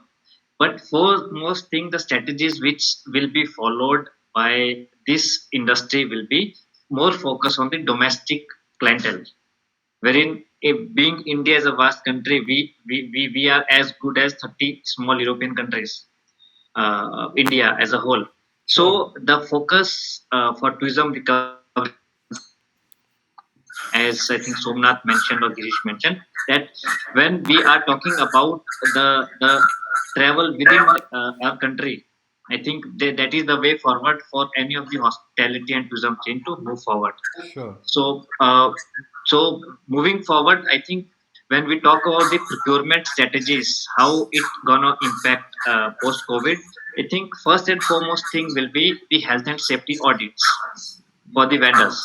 but for most thing, the strategies which will be followed by this industry will be more focused on the domestic clientele, wherein if being India is a vast country, we are as good as 30 small European countries. India as a whole. Sure. So the focus for tourism recovery, as I think Somnath mentioned or Girish mentioned, that when we are talking about the travel within our country, I think that is the way forward for any of the hospitality and tourism chain to move forward. Sure. So, so moving forward, I think when we talk about the procurement strategies, how it gonna impact post COVID, I think first and foremost thing will be the health and safety audits for the vendors,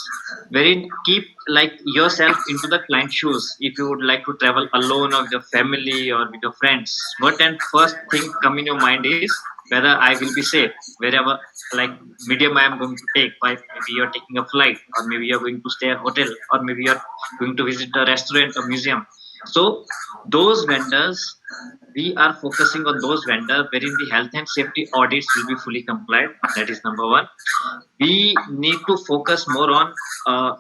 wherein keep like yourself into the client shoes. If you would like to travel alone or with your family or with your friends, what and first thing come in your mind is whether I will be safe wherever, like medium I am going to take. Maybe you're taking a flight, or maybe you're going to stay at hotel, or maybe you're going to visit a restaurant or museum. So those vendors, we are focusing on those vendors wherein the health and safety audits will be fully complied. That is number one. We need to focus more on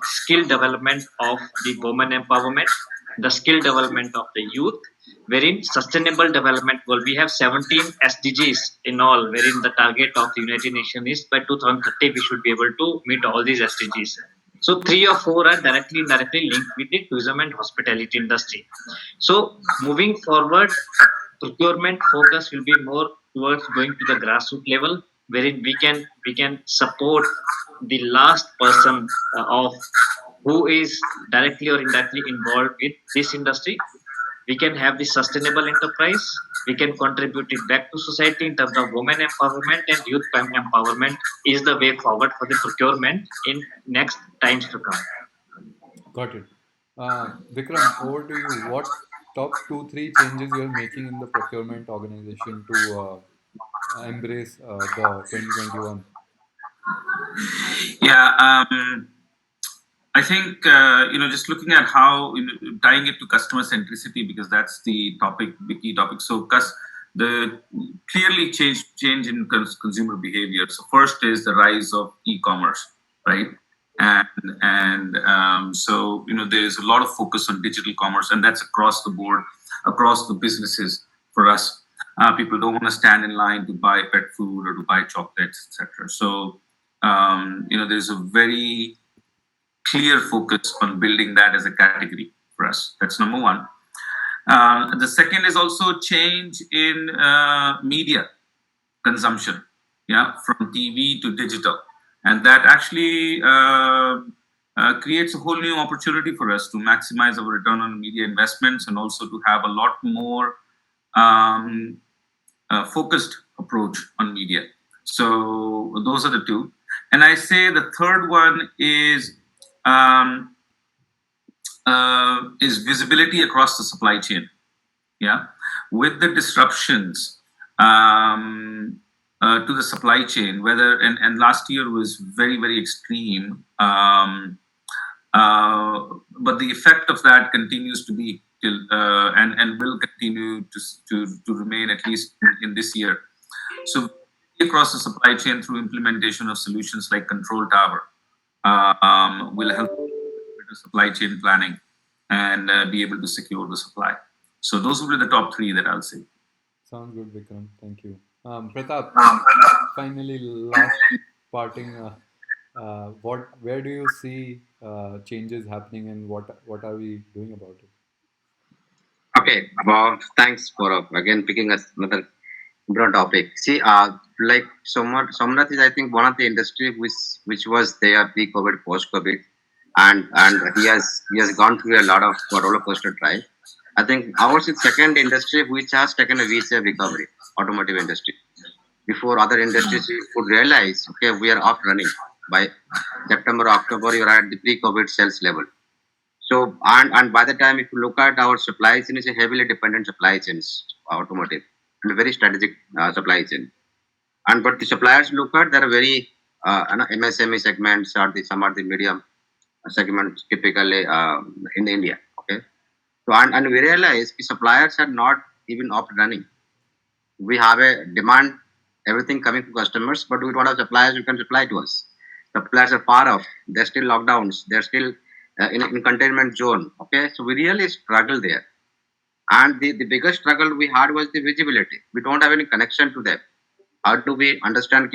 skill development of the women empowerment, the skill development of the youth, wherein sustainable development goal. We have 17 SDGs in all, wherein the target of the United Nations is by 2030 we should be able to meet all these SDGs. So three or four are indirectly linked with the tourism and hospitality industry. So moving forward, procurement focus will be more towards going to the grassroots level, wherein we can support the last person of who is directly or indirectly involved with this industry. We can have the sustainable enterprise. We can contribute it back to society in terms of women empowerment and youth empowerment is the way forward for the procurement in next times to come. Got it. Vikram, over to you. What top two, three changes you are making in the procurement organization to embrace the 2021? Yeah, I think just looking at how tying it to customer centricity, because that's the topic, the key topic. So, the clearly change in consumer behavior. So, first is the rise of e-commerce, right? And so there is a lot of focus on digital commerce, and that's across the board, across the businesses for us. People don't want to stand in line to buy pet food or to buy chocolates, etc. So there's a very clear focus on building that as a category for us. That's number one. The second is also change in media consumption, yeah, from TV to digital, and that actually creates a whole new opportunity for us to maximize our return on media investments and also to have a lot more focused approach on media. So those are the two, and I say the third one is visibility across the supply chain. Yeah, with the disruptions to the supply chain, and last year was very extreme, but the effect of that continues to be till and will continue to remain at least in this year. So across the supply chain through implementation of solutions like Control Tower will help with supply chain planning and be able to secure the supply. So those will be the top three that I'll say. Sounds good, Vikram. Thank you. Pratap, finally, last parting. Where do you see changes happening, and what are we doing about it? Okay, thanks for again picking us another important topic. See, like Somnath is, I think, one of the industry which was there pre-COVID, post-COVID, and he has gone through a lot of roller coaster ride. I think ours is second industry which has taken a V-shaped recovery, automotive industry. Before other industries could realize, okay, we are up running by September, October, you're at the pre-COVID sales level. So, and by the time, if you look at our supply chain, is a heavily dependent supply chains, automotive, and a very strategic supply chain. And but the suppliers look at, there are very MSME segments or some are the medium segments typically in India. Okay, so and we realize the suppliers are not even up running. We have a demand, everything coming to customers, but we don't have suppliers who can supply to us. Suppliers are far off. They're still lockdowns. They're still in containment zone. Okay, so we really struggle there. And the biggest struggle we had was the visibility. We don't have any connection to them. How do we understand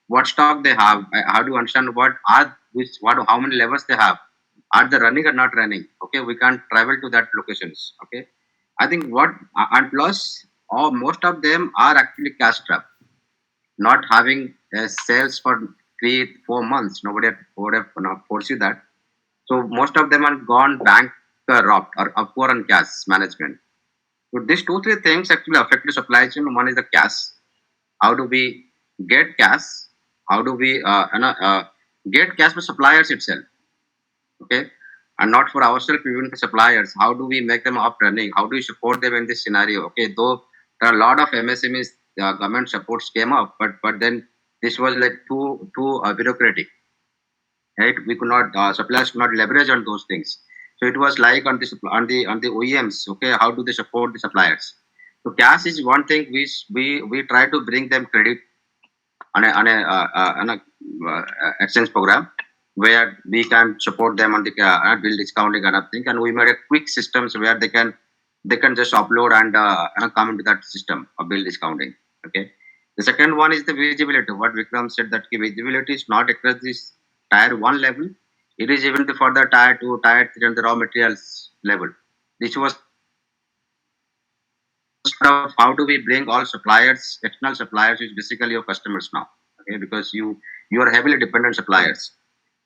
what stock they have? How do you understand how many levels they have? Are they running or not running? Okay, we can't travel to that locations. Okay, I think and plus, most of them are actually cash strapped, not having sales for 3-4 months. Nobody would have foresee that. So most of them are gone bankrupt or poor on cash management. So these 2-3 things actually affect the supply chain. One is the cash. How do we get cash? How do we get cash for suppliers itself? Okay, and not for ourselves, even for suppliers. How do we make them up running? How do we support them in this scenario? Okay, though there are a lot of MSMEs, government supports came up, but then this was like too bureaucratic, right? We could not suppliers could not leverage on those things. So it was like on the OEMs. Okay, how do they support the suppliers? So cash is one thing we try to bring them credit on a exchange program where we can support them on the bill discounting kind of thing, and we made a quick systems where they can just upload and come into that system of bill discounting. Okay. The second one is the visibility. What Vikram said, that visibility is not across this tier one level. It is even the further tier two, tier three, and the raw materials level. This was of how do we bring all suppliers, external suppliers, is basically your customers now. Okay, because you are heavily dependent suppliers.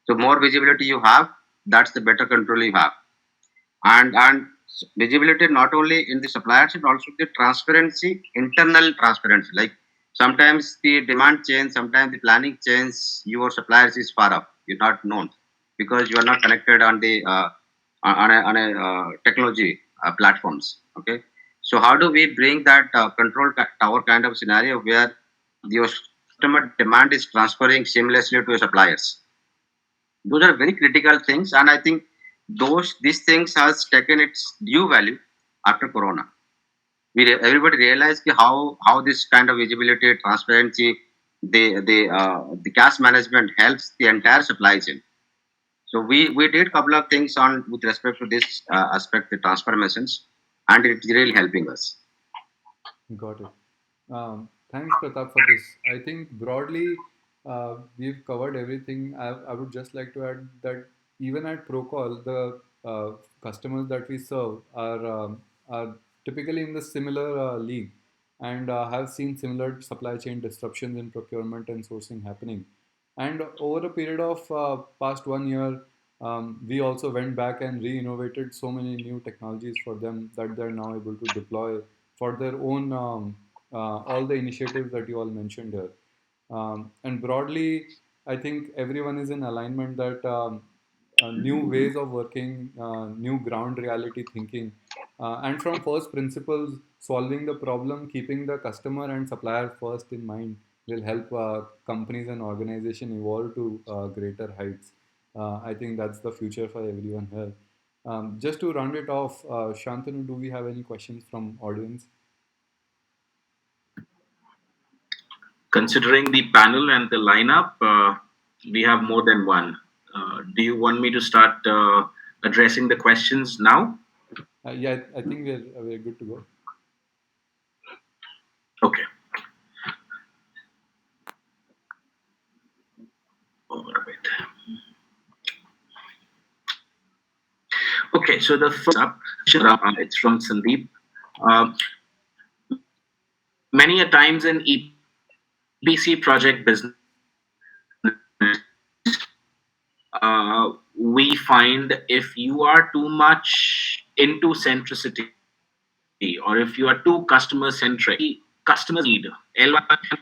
So more visibility you have, that's the better control you have. And visibility not only in the suppliers, but also the transparency, internal transparency. Like sometimes the demand change, sometimes the planning change, your suppliers is far up. You're not known because you are not connected on the technology platforms. Okay, so how do we bring that control tower kind of scenario where your customer demand is transferring seamlessly to your suppliers? Those are very critical things, and I think these things has taken its due value after Corona. Everybody realized how this kind of visibility, transparency, the cash management helps the entire supply chain. So we did a couple of things on with respect to this aspect, the transformations, and it's really helping us. Got it. Thanks, Pratap, for this. I think broadly we've covered everything. I would just like to add that even at Procol, the customers that we serve are typically in the similar league and have seen similar supply chain disruptions in procurement and sourcing happening. And over a period of past 1 year, we also went back and re-innovated so many new technologies for them that they're now able to deploy for their own all the initiatives that you all mentioned here. And broadly, I think everyone is in alignment that new ways of working, new ground reality thinking, and from first principles, solving the problem, keeping the customer and supplier first in mind will help companies and organization evolve to greater heights. I think that's the future for everyone here. Just to round it off, Shantanu, do we have any questions from audience? Considering the panel and the lineup, we have more than one. Do you want me to start addressing the questions now? Yeah, I think we're good to go. Okay. All right. Okay, so the first up, it's from Sandeep. Many a times in EPC project business, we find if you are too much into centricity or if you are too customer centric, customers need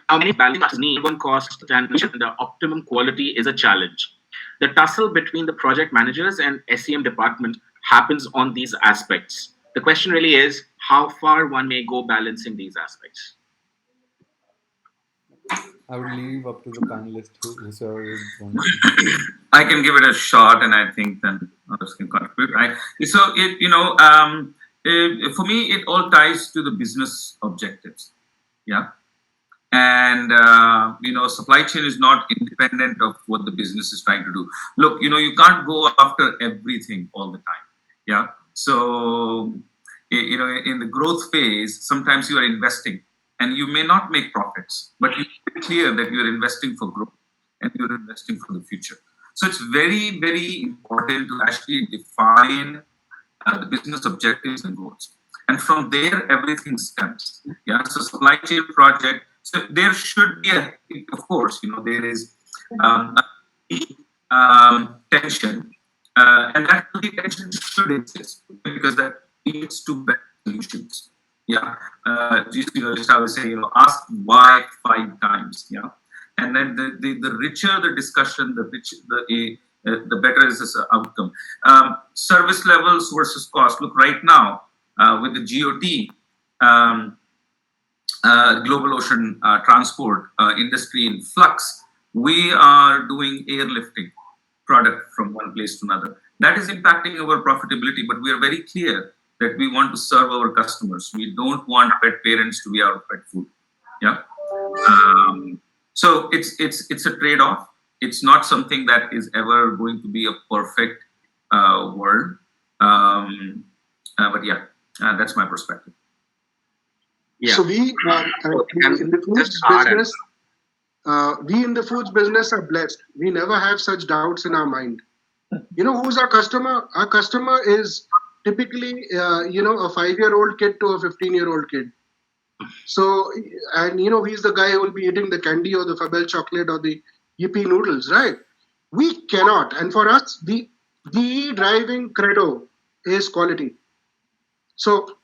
how many balance need one cost and the optimum quality is a challenge. The tussle between the project managers and SEM department happens on these aspects. The question really is how far one may go balancing these aspects. I would leave up to the panelists whosoever would want to. I can give it a shot, and I think then others can contribute. Right. So for me, it all ties to the business objectives. Yeah. And supply chain is not independent of what the business is trying to do. Look, you can't go after everything all the time. Yeah. So in the growth phase, sometimes you are investing and you may not make profits, but you're clear that you're investing for growth and you're investing for the future. So it's very, very important to actually define the business objectives and goals. And from there, everything stems. Yeah. So supply chain project. So there should be of course, there is um, tension, and that tension should exist because that leads to better solutions. Yeah. Just I would say, ask why 5 times. Yeah. And then the richer the discussion, the better is this outcome. Service levels versus cost. Look, right now with the GOT, global ocean transport industry in flux, we are doing airlifting product from one place to another. That is impacting our profitability, but we are very clear that we want to serve our customers. We don't want pet parents to be out of pet food. Yeah. So it's a trade-off. It's not something that is ever going to be a perfect world. But yeah, that's my perspective. Yeah. So we in the foods business, we in the foods business are blessed. We never have such doubts in our mind. Who's our customer? Our customer is typically a 5-year-old kid to a 15-year-old kid. So, and he's the guy who will be eating the candy or the Fabel chocolate or the Yippee noodles, right? We cannot. And for us, the driving credo is quality. So,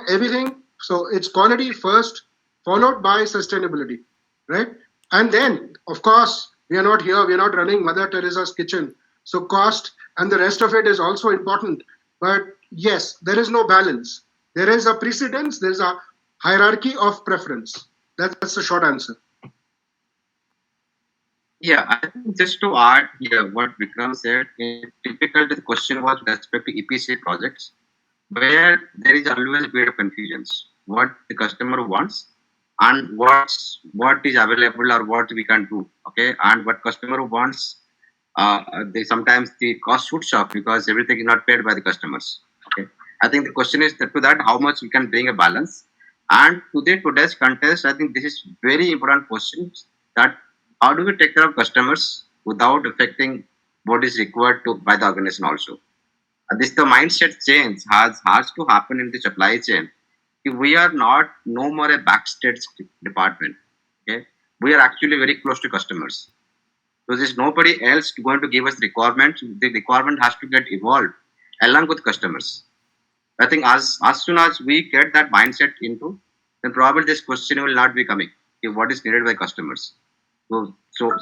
everything. So it's quality first, followed by sustainability, right? And then, of course, we are not here. We are not running Mother Teresa's kitchen. So cost and the rest of it is also important. But yes, there is no balance. There is a precedence. There is a hierarchy of preference. That's the short answer. Yeah, I think just to add here what Vikram said, typically the question was with respect to EPC projects, where there is always a bit of confusions. What the customer wants and what is available or what we can do. Okay, and what customer wants, sometimes the cost shoots up because everything is not paid by the customers. Okay, I think the question is that to that how much we can bring a balance. And today's contest, I think this is very important question, that how do we take care of customers without affecting what is required by the organization also. This the mindset change has to happen in the supply chain. We are no more a backstage department. Okay, we are actually very close to customers. So there's nobody else going to give us the requirement. The requirement has to get evolved along with customers. I think as soon as we get that mindset into, then probably this question will not be coming. Okay, what is needed by customers? So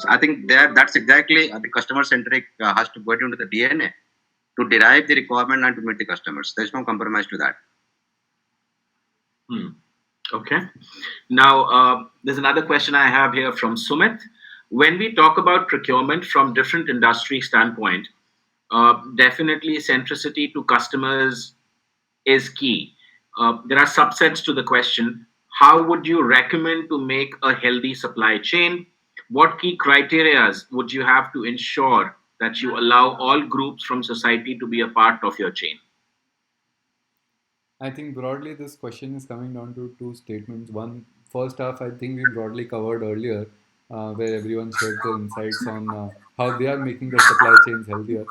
I think that's exactly the customer centric has to go into the DNA to derive the requirement and to meet the customers. There's no compromise to that. Okay. Now, there's another question I have here from Sumit. When we talk about procurement from different industry standpoint, definitely centricity to customers is key. There are subsets to the question. How would you recommend to make a healthy supply chain? What key criteria would you have to ensure that you allow all groups from society to be a part of your chain? I think broadly this question is coming down to two statements. One, first half, I think we broadly covered earlier, where everyone shared their insights on how they are making their supply chains healthier.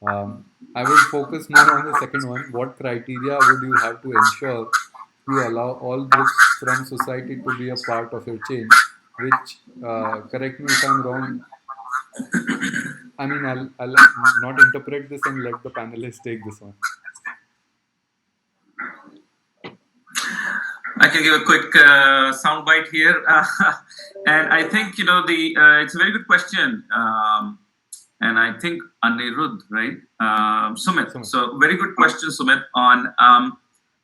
I would focus more on the second one. What criteria would you have to ensure you allow all groups from society to be a part of your chain? Which, correct me if I'm wrong, I mean, I'll not interpret this and let the panelists take this one. I can give a quick soundbite here, and I think it's a very good question, and I think Anirudh, right, Sumit. So very good question, Sumit, on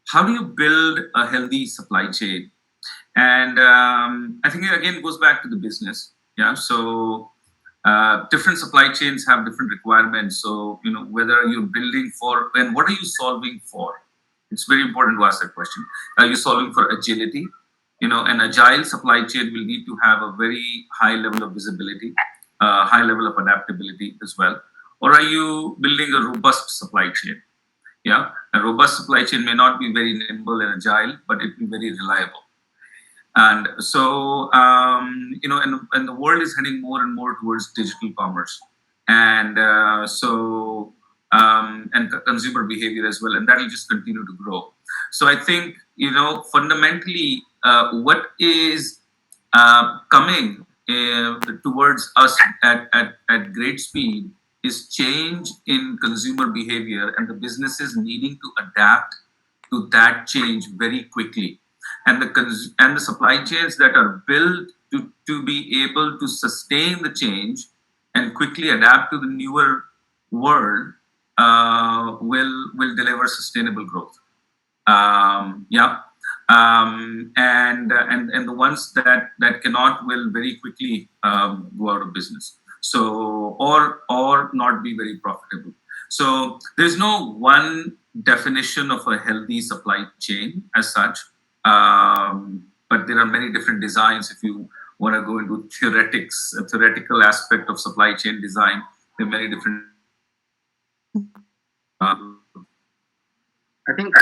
how do you build a healthy supply chain, and I think it again goes back to the business. Yeah, so different supply chains have different requirements. So whether you're building for and what are you solving for. It's very important to ask that question. Are you solving for agility? An agile supply chain will need to have a very high level of visibility, high level of adaptability as well. Or are you building a robust supply chain? Yeah, a robust supply chain may not be very nimble and agile, but it will be very reliable. And so, and the world is heading more and more towards digital commerce, and and consumer behavior as well, and that will just continue to grow. So I think, fundamentally, what is coming towards us at great speed is change in consumer behavior, and the businesses needing to adapt to that change very quickly, and the supply chains that are built to be able to sustain the change and quickly adapt to the newer world will deliver sustainable growth. Yeah, and the ones that cannot will very quickly go out of business. So or not be very profitable. So there's no one definition of a healthy supply chain as such, but there are many different designs. If you want to go into a theoretical aspect of supply chain design, there are many different. I think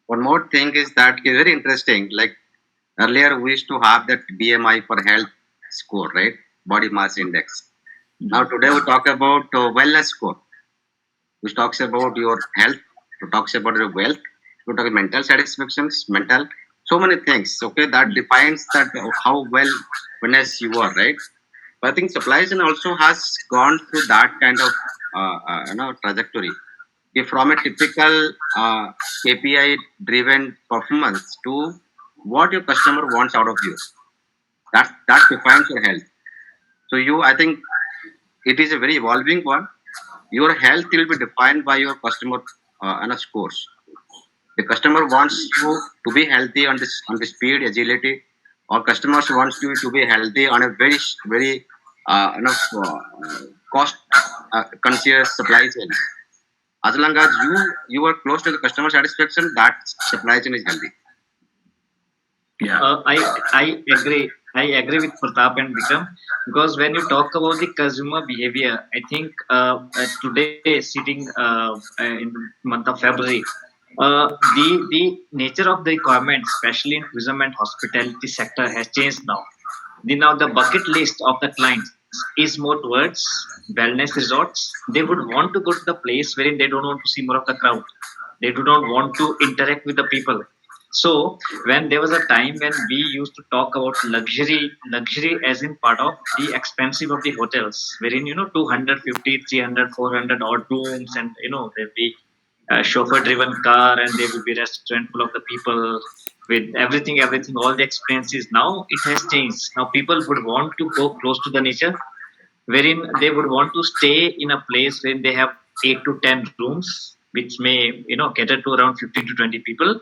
one more thing is that is very interesting. Like earlier, we used to have that BMI for health score, right? Body mass index. Now today we talk about wellness score, which talks about your health, which talks about your wealth, which talks about mental satisfactions, mental, so many things. Okay, that defines that how well wellness you are, right? But I think supply chain also has gone through that kind of trajectory. If from a typical KPI driven performance to what your customer wants out of you, that defines your health. So I think it is a very evolving one. Your health will be defined by your customer scores. The customer wants you to be healthy on the speed, agility, or customers wants you to be healthy on a very cost conscious supply chain. As long as you are close to the customer satisfaction, that supply chain is healthy. Yeah. I agree. I agree with Pratap and Vikram, because when you talk about the consumer behavior, I think today, sitting in the month of February, the nature of the requirement, especially in tourism and hospitality sector, has changed now. Now the bucket list of the clients is more towards wellness resorts. They would want to go to the place wherein they don't want to see more of the crowd. They do not want to interact with the people. So when there was a time when we used to talk about luxury as in part of the expensive of the hotels, wherein 250, 300, 400 odd rooms, and there'll be a chauffeur-driven car, and there will be restaurant full of the people with everything, all the expenses. Now it has changed. Now people would want to go close to the nature, wherein they would want to stay in a place where they have 8 to 10 rooms, which may cater to around 15 to 20 people.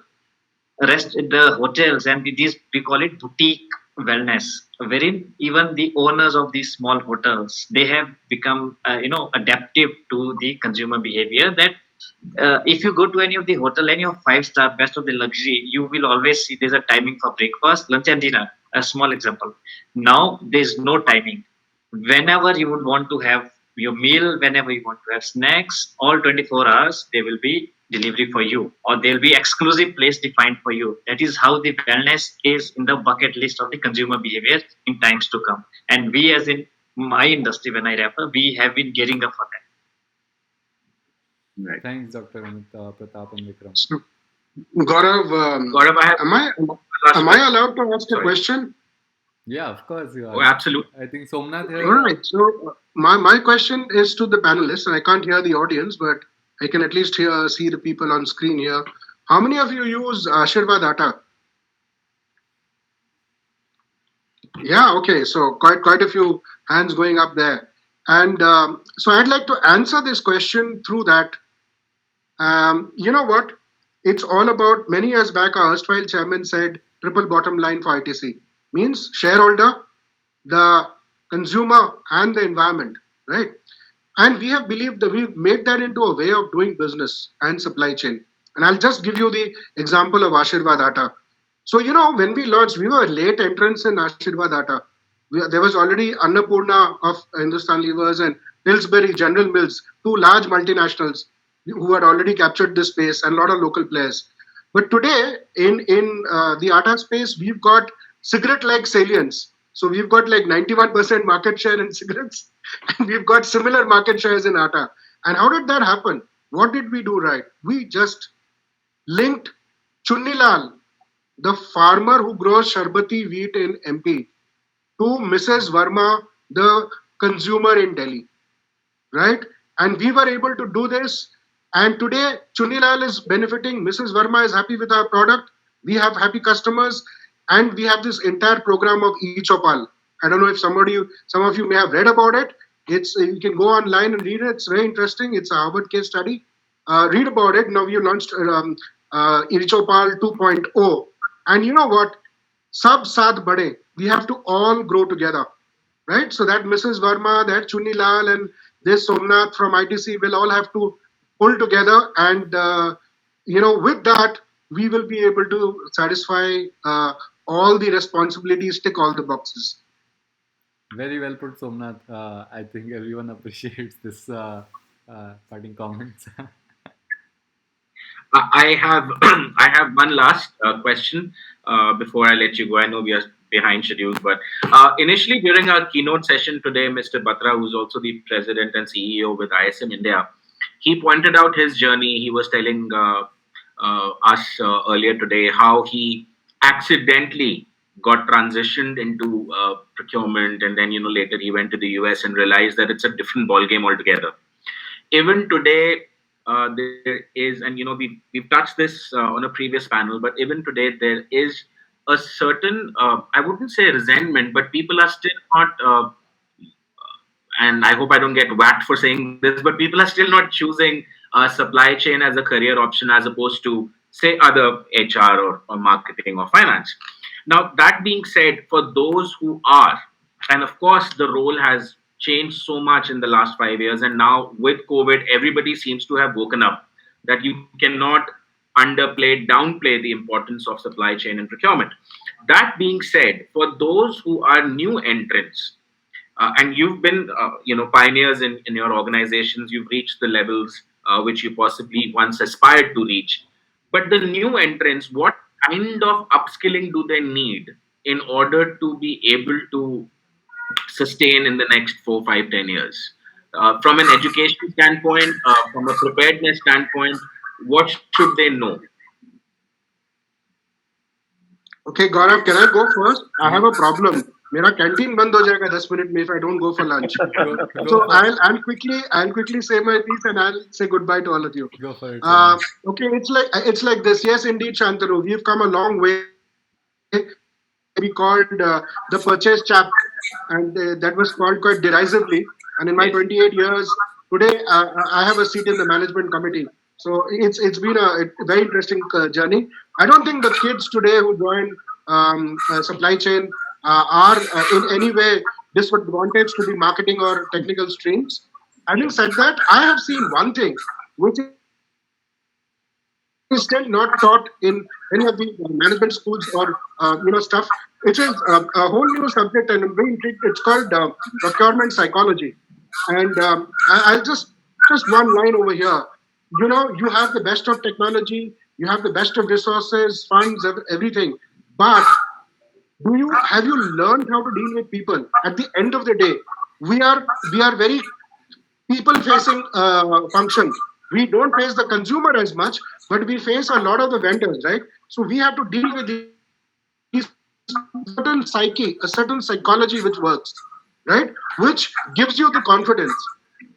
Rest the hotels, and these we call it boutique wellness, wherein even the owners of these small hotels, they have become adaptive to the consumer behavior, that if you go to any of the hotel, any of 5-star, best of the luxury, you will always see there's a timing for breakfast, lunch, and dinner. A small example. Now there's no timing. Whenever you would want to have your meal, whenever you want to have snacks, all 24 hours there will be delivery for you, or there will be exclusive place defined for you. That is how the wellness is in the bucket list of the consumer behavior in times to come. And we, as in my industry, when I refer, we have been gearing up for that. Right. Thanks, Dr. Amit, Pratap, and Vikram. So, Gaurav, Gaurav, I have am I allowed to ask a question? Yeah, of course you are. Oh, absolutely. I think Somnath here. All right. So my question is to the panelists, and I can't hear the audience, but I can at least see the people on screen here. How many of you use Ashirvad Atta? Yeah. Okay. So quite a few hands going up there, and so I'd like to answer this question through that. You know what? It's all about, many years back, our erstwhile chairman said triple bottom line for ITC. Means shareholder, the consumer, and the environment, right? And we have believed that we've made that into a way of doing business and supply chain. And I'll just give you the example of Ashirvad Atta. So, when we launched, we were late entrants in Ashirvad Atta. There was already Annapurna of Hindustan Levers and Pillsbury, General Mills, two large multinationals who had already captured this space, and a lot of local players. But today, in the ATA space, we've got cigarette-like salience. So we've got like 91% market share in cigarettes, and we've got similar market shares in ATA. And how did that happen? What did we do right? We just linked Chunnilal, the farmer who grows Sharbati wheat in MP, to Mrs. Verma, the consumer in Delhi, right? And we were able to do this. And today, Chunilal is benefiting. Mrs. Verma is happy with our product. We have happy customers, and we have this entire program of e-Chopal. I don't know if some of you may have read about it. It's you can go online and read it. It's very interesting. It's a Harvard case study. Read about it. Now we launched e-Chopal 2.0, and you know what? Sab saath bade. We have to all grow together, right? So that Mrs. Verma, that Chuni Lal, and this Somnath from ITC will all have to pull together, and with that, we will be able to satisfy all the responsibilities, tick all the boxes. Very well put, Somnath. I think everyone appreciates this parting comments. I have I have one last question before I let you go. I know we are behind schedule, but initially during our keynote session today, Mr. Batra, who's also the president and CEO with ISM India, he pointed out his journey. He was telling us earlier today how he accidentally got transitioned into procurement, and then later he went to the US and realized that it's a different ball game altogether. Even today, there is, and we've touched this on a previous panel, but even today there is a certain, I wouldn't say resentment, but people are still not, and I hope I don't get whacked for saying this, but people are still not choosing supply chain as a career option as opposed to, say, other HR or marketing or finance. Now, that being said, for those who are, and of course, the role has changed so much in the last 5 years, and now with COVID, everybody seems to have woken up that you cannot downplay the importance of supply chain and procurement. That being said, for those who are new entrants, and you've been pioneers in your organizations, you've reached the levels which you possibly once aspired to reach, but the new entrants, what kind of upskilling do they need in order to be able to sustain in the next 4, 5, 10 years? From an education standpoint, from a preparedness standpoint, what should they know? Okay, Gaurav, can I go first? I have a problem. मेरा canteen बंद हो जाएगा 10 minute में if I don't go for lunch. So I'll quickly say my piece and I'll say goodbye to all of you. Go for it. Okay, it's like this. Yes, indeed, Shantanu, we've come a long way. We called the purchase chap, and that was called quite derisively. And in my 28 years, today I have a seat in the management committee. So it's been a very interesting journey. I don't think the kids today who join supply chain are in any way disadvantaged to the marketing or technical streams. Having said that, I have seen one thing which is still not taught in any of the management schools or stuff. It is a whole new subject, and I'm very intrigued. It's called procurement psychology. And I'll just one line over here. You have the best of technology, you have the best of resources, funds, everything, but have you learned how to deal with people? At the end of the day, we are very people facing function. We don't face the consumer as much, but we face a lot of the vendors, right? So we have to deal with these certain psyche, a certain psychology which works, right? Which gives you the confidence.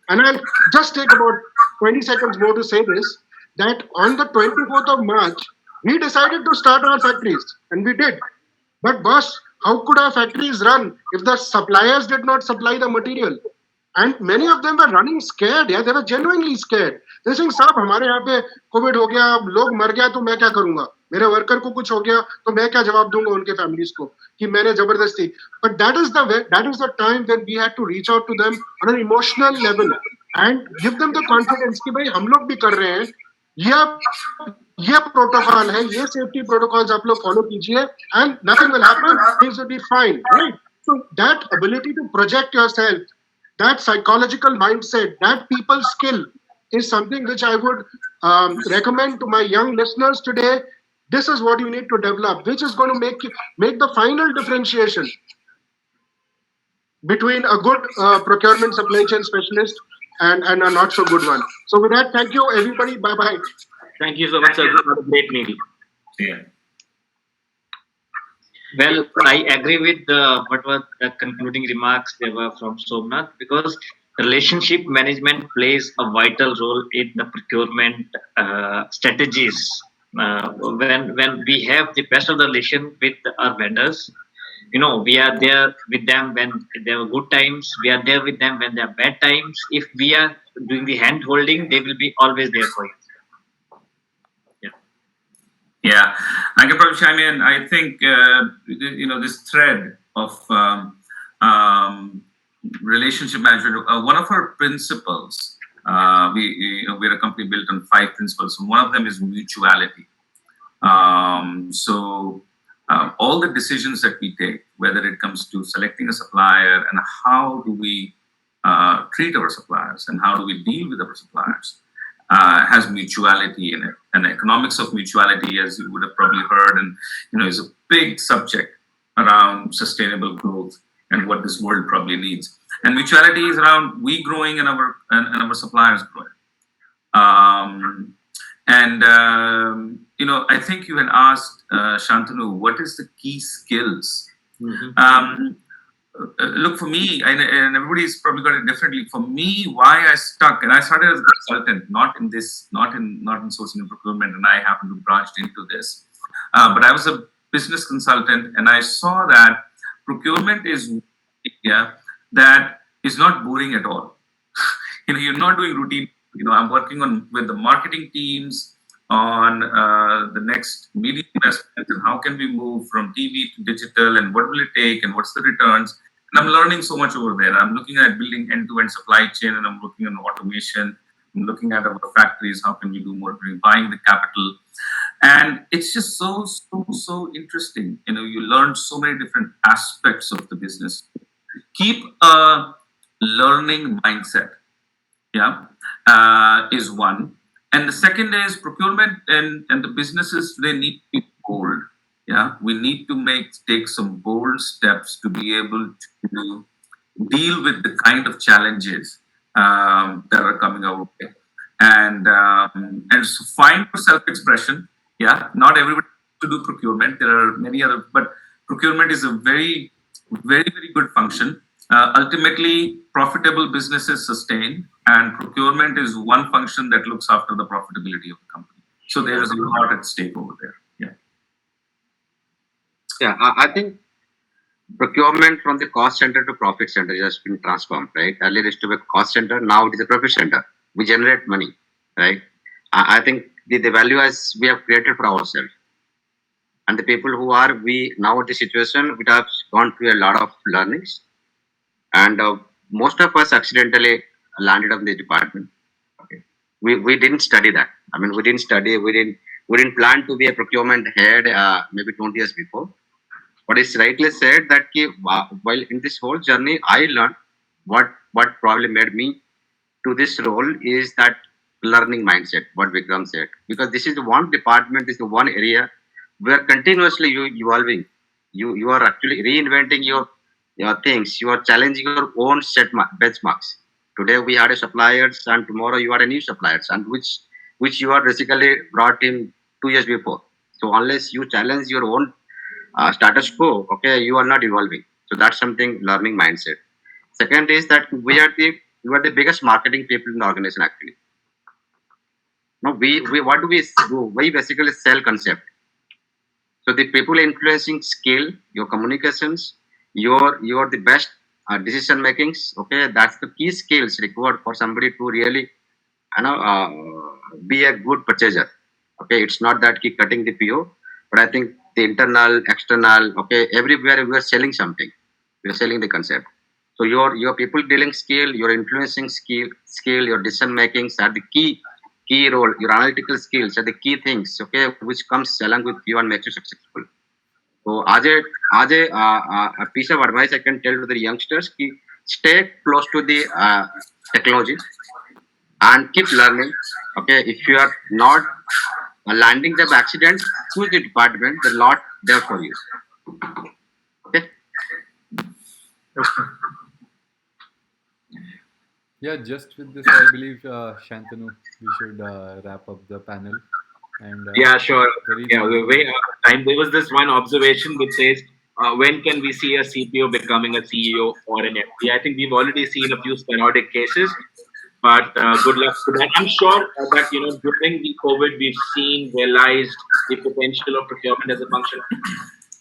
And I'll just take about 20 seconds more to say this, that on the 24th of March, we decided to start our factories, and we did. But boss, how could our factories run if the suppliers did not supply the material? And many of them were running scared. Yeah, they were genuinely scared. They're saying, "साहब, हमारे यहाँ पे Covid हो गया, लोग मर गया, तो मैं क्या करूँगा? मेरे वर्कर को कुछ हो गया, तो मैं क्या जवाब दूंगा उनके फैमिलीज को कि मैंने जबरदस्ती?" But that is the time when we had to reach out to them on an emotional level and give them the confidence कि भाई हम लोग भी कर रहे हैं. ये प्रोटोकॉल है, ये सेफ्टी प्रोटोकॉल्स आप लोग फॉलो कीजिए, and nothing will happen. Things will be fine, right? So that ability to project yourself, that psychological mindset, that people skill is something which I would recommend to my young listeners today. This is what you need to develop, which is going to make the final differentiation between a good procurement supply chain specialist and a not so good one. So with that, thank you everybody. Bye bye. Thank you so much, sir. Have a great meeting. Yeah. Well, I agree with what were the concluding remarks they were from Somnath, because relationship management plays a vital role in the procurement strategies. When we have the best of the relation with our vendors, we are there with them when there are good times. We are there with them when there are bad times. If we are doing the hand holding, they will be always there for you. Yeah, I can probably chime in. I think this thread of relationship management. One of our principles. We're a company built on 5 principles. So one of them is mutuality. All the decisions that we take, whether it comes to selecting a supplier and how do we treat our suppliers and how do we deal with our suppliers, has mutuality in it. And the economics of mutuality, as you would have probably heard, and is a big subject around sustainable growth and what this world probably needs. And mutuality is around we growing and our suppliers growing. I think you had asked Shantanu, what is the key skills? Mm-hmm. Look, for me, and everybody's probably got it differently. For me, why I stuck, and I started as a consultant, not in sourcing and procurement, and I happened to branch into this. But I was a business consultant, and I saw that procurement is an area that is not boring at all. You're not doing routine. I'm working with the marketing teams on the next media investment and how can we move from TV to digital and what will it take and what's the returns. And I'm learning so much over there. I'm looking at building end-to-end supply chain, and I'm looking at automation. I'm looking at our factories. How can we do more? Buying the capital. And it's just so interesting. You learn so many different aspects of the business. Keep a learning mindset. Yeah, is one. And the second is procurement and the businesses today need to be bold. Yeah, we need to take some bold steps to be able to deal with the kind of challenges that are coming our way, and so find self-expression. Yeah, not everybody to do procurement. There are many other, but procurement is a very, very, very good function. Ultimately, profitable businesses sustain, and procurement is one function that looks after the profitability of the company. So there is a lot at stake over there. Yeah, I think procurement from the cost center to profit center has been transformed, right? Earlier it used to be a cost center, now it is a profit center. We generate money, right? I think the value as we have created for ourselves. And the people who are we now in the situation, we have gone through a lot of learnings. And most of us accidentally landed up in the department. Okay. We didn't study that. I mean, we didn't plan to be a procurement head maybe 20 years before. But it's rightly said that while in this whole journey, I learned what probably made me to this role is that learning mindset, what Vikram said. Because this is the one department, is the one area where continuously you evolving. You are actually reinventing your things. You are challenging your own benchmarks. Today we had a suppliers, and tomorrow you are a new suppliers, and which you are basically brought in 2 years before. So unless you challenge your own status quo, okay, you are not evolving. So that's something learning mindset. Second is that we are the biggest marketing people in the organization actually. No, we what do we do? We basically sell concept. So the people influencing skill, your communications, your the best decision makings. Okay, that's the key skills required for somebody to really, be a good purchaser. Okay, it's not that keep cutting the PO, but I think the internal, external, okay, everywhere we are selling something. We are selling the concept. So your people dealing skill, your influencing skill, your decision makings are the key role. Your analytical skills are the key things. Okay, which comes along with you and makes you successful. So as a piece of advice I can tell to the youngsters, stay close to the technology and keep learning. Okay, if you are not landing job accident, choose the department. There's a lot there for you. Okay. Yeah, just with this, I believe, Shantanu, we should wrap up the panel. And Yeah, sure. Garish, Yeah, we're way out of time. There was this one observation which says, when can we see a CPO becoming a CEO or an FD? I think we've already seen a few sporadic cases, but good luck to that. I'm sure that during the COVID, we've seen realized the potential of procurement as a function.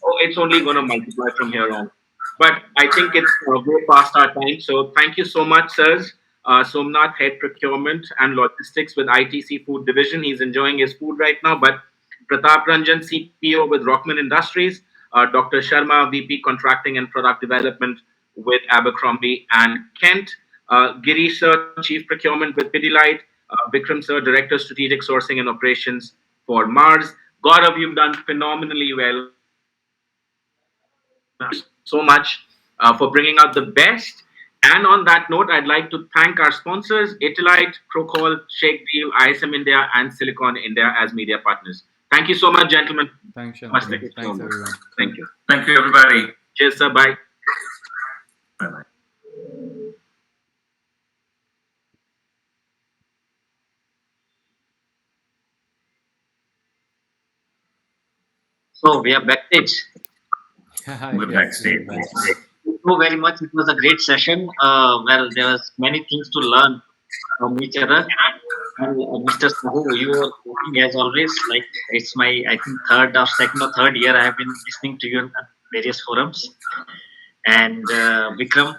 Oh, it's only going to multiply from here on. But I think it's way past our time. So thank you so much, sirs. Somnath, Head Procurement and Logistics with ITC Food Division. He's enjoying his food right now. But Pratap Ranjan, CPO with Rockman Industries. Dr. Sharma, VP Contracting and Product Development with Abercrombie and Kent. Girish, sir, Chief Procurement with Pidilite. Vikram, sir, Director Strategic Sourcing and Operations for Mars. Gaurav, you've done phenomenally well so much for bringing out the best. And on that note, I'd like to thank our sponsors, Italite, Procol, Shake Deal, ISM India, and Silicon India as media partners. Thank you so much, gentlemen. thanks, Namaste. Shantanu. Thanks, everyone. Thank you. Thank you, everybody. Cheers, sir. Bye. Bye-bye. So we are backstage. We're Yes, backstage. we're backstage. Thank you very much. It was a great session. Well, there was many things to learn from each other. And Mr. Sahu, you are working as always. Like it's my, I think, second or third year I have been listening to you in various forums. And Vikram,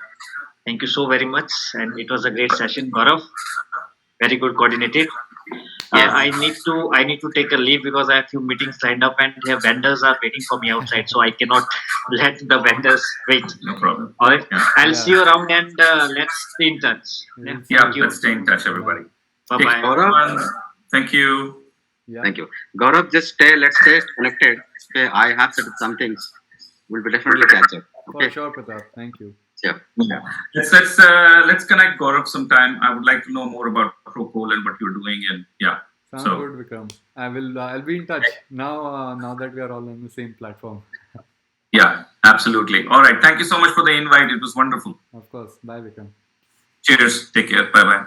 thank you so very much. And it was a great session. Gaurav, very good coordinated. I need to take a leave because I have few meetings lined up and the vendors are waiting for me outside, so I cannot let the vendors wait. No problem. All right, Yeah. I'll Yeah. see you around and let's stay in touch. We'll see Yeah, Thank you. let's stay in touch, everybody. Bye Take bye. care, Gaurav, everyone. Thank you. Yeah. thank you. Gaurav, just stay. Let's stay connected. Okay, I have set up some things. We'll be definitely catch up. For Okay. sure, Pratap. Thank you. Sure. Yeah. Let's connect Gaurav sometime. I would like to know more about Procol and what you're doing, and yeah. Sounds So- good, Vikram. I'll be in touch now that we are all on the same platform. Yeah, absolutely. All right. Thank you so much for the invite. It was wonderful. Of course. Bye, Vikram. Cheers. Take care. Bye bye.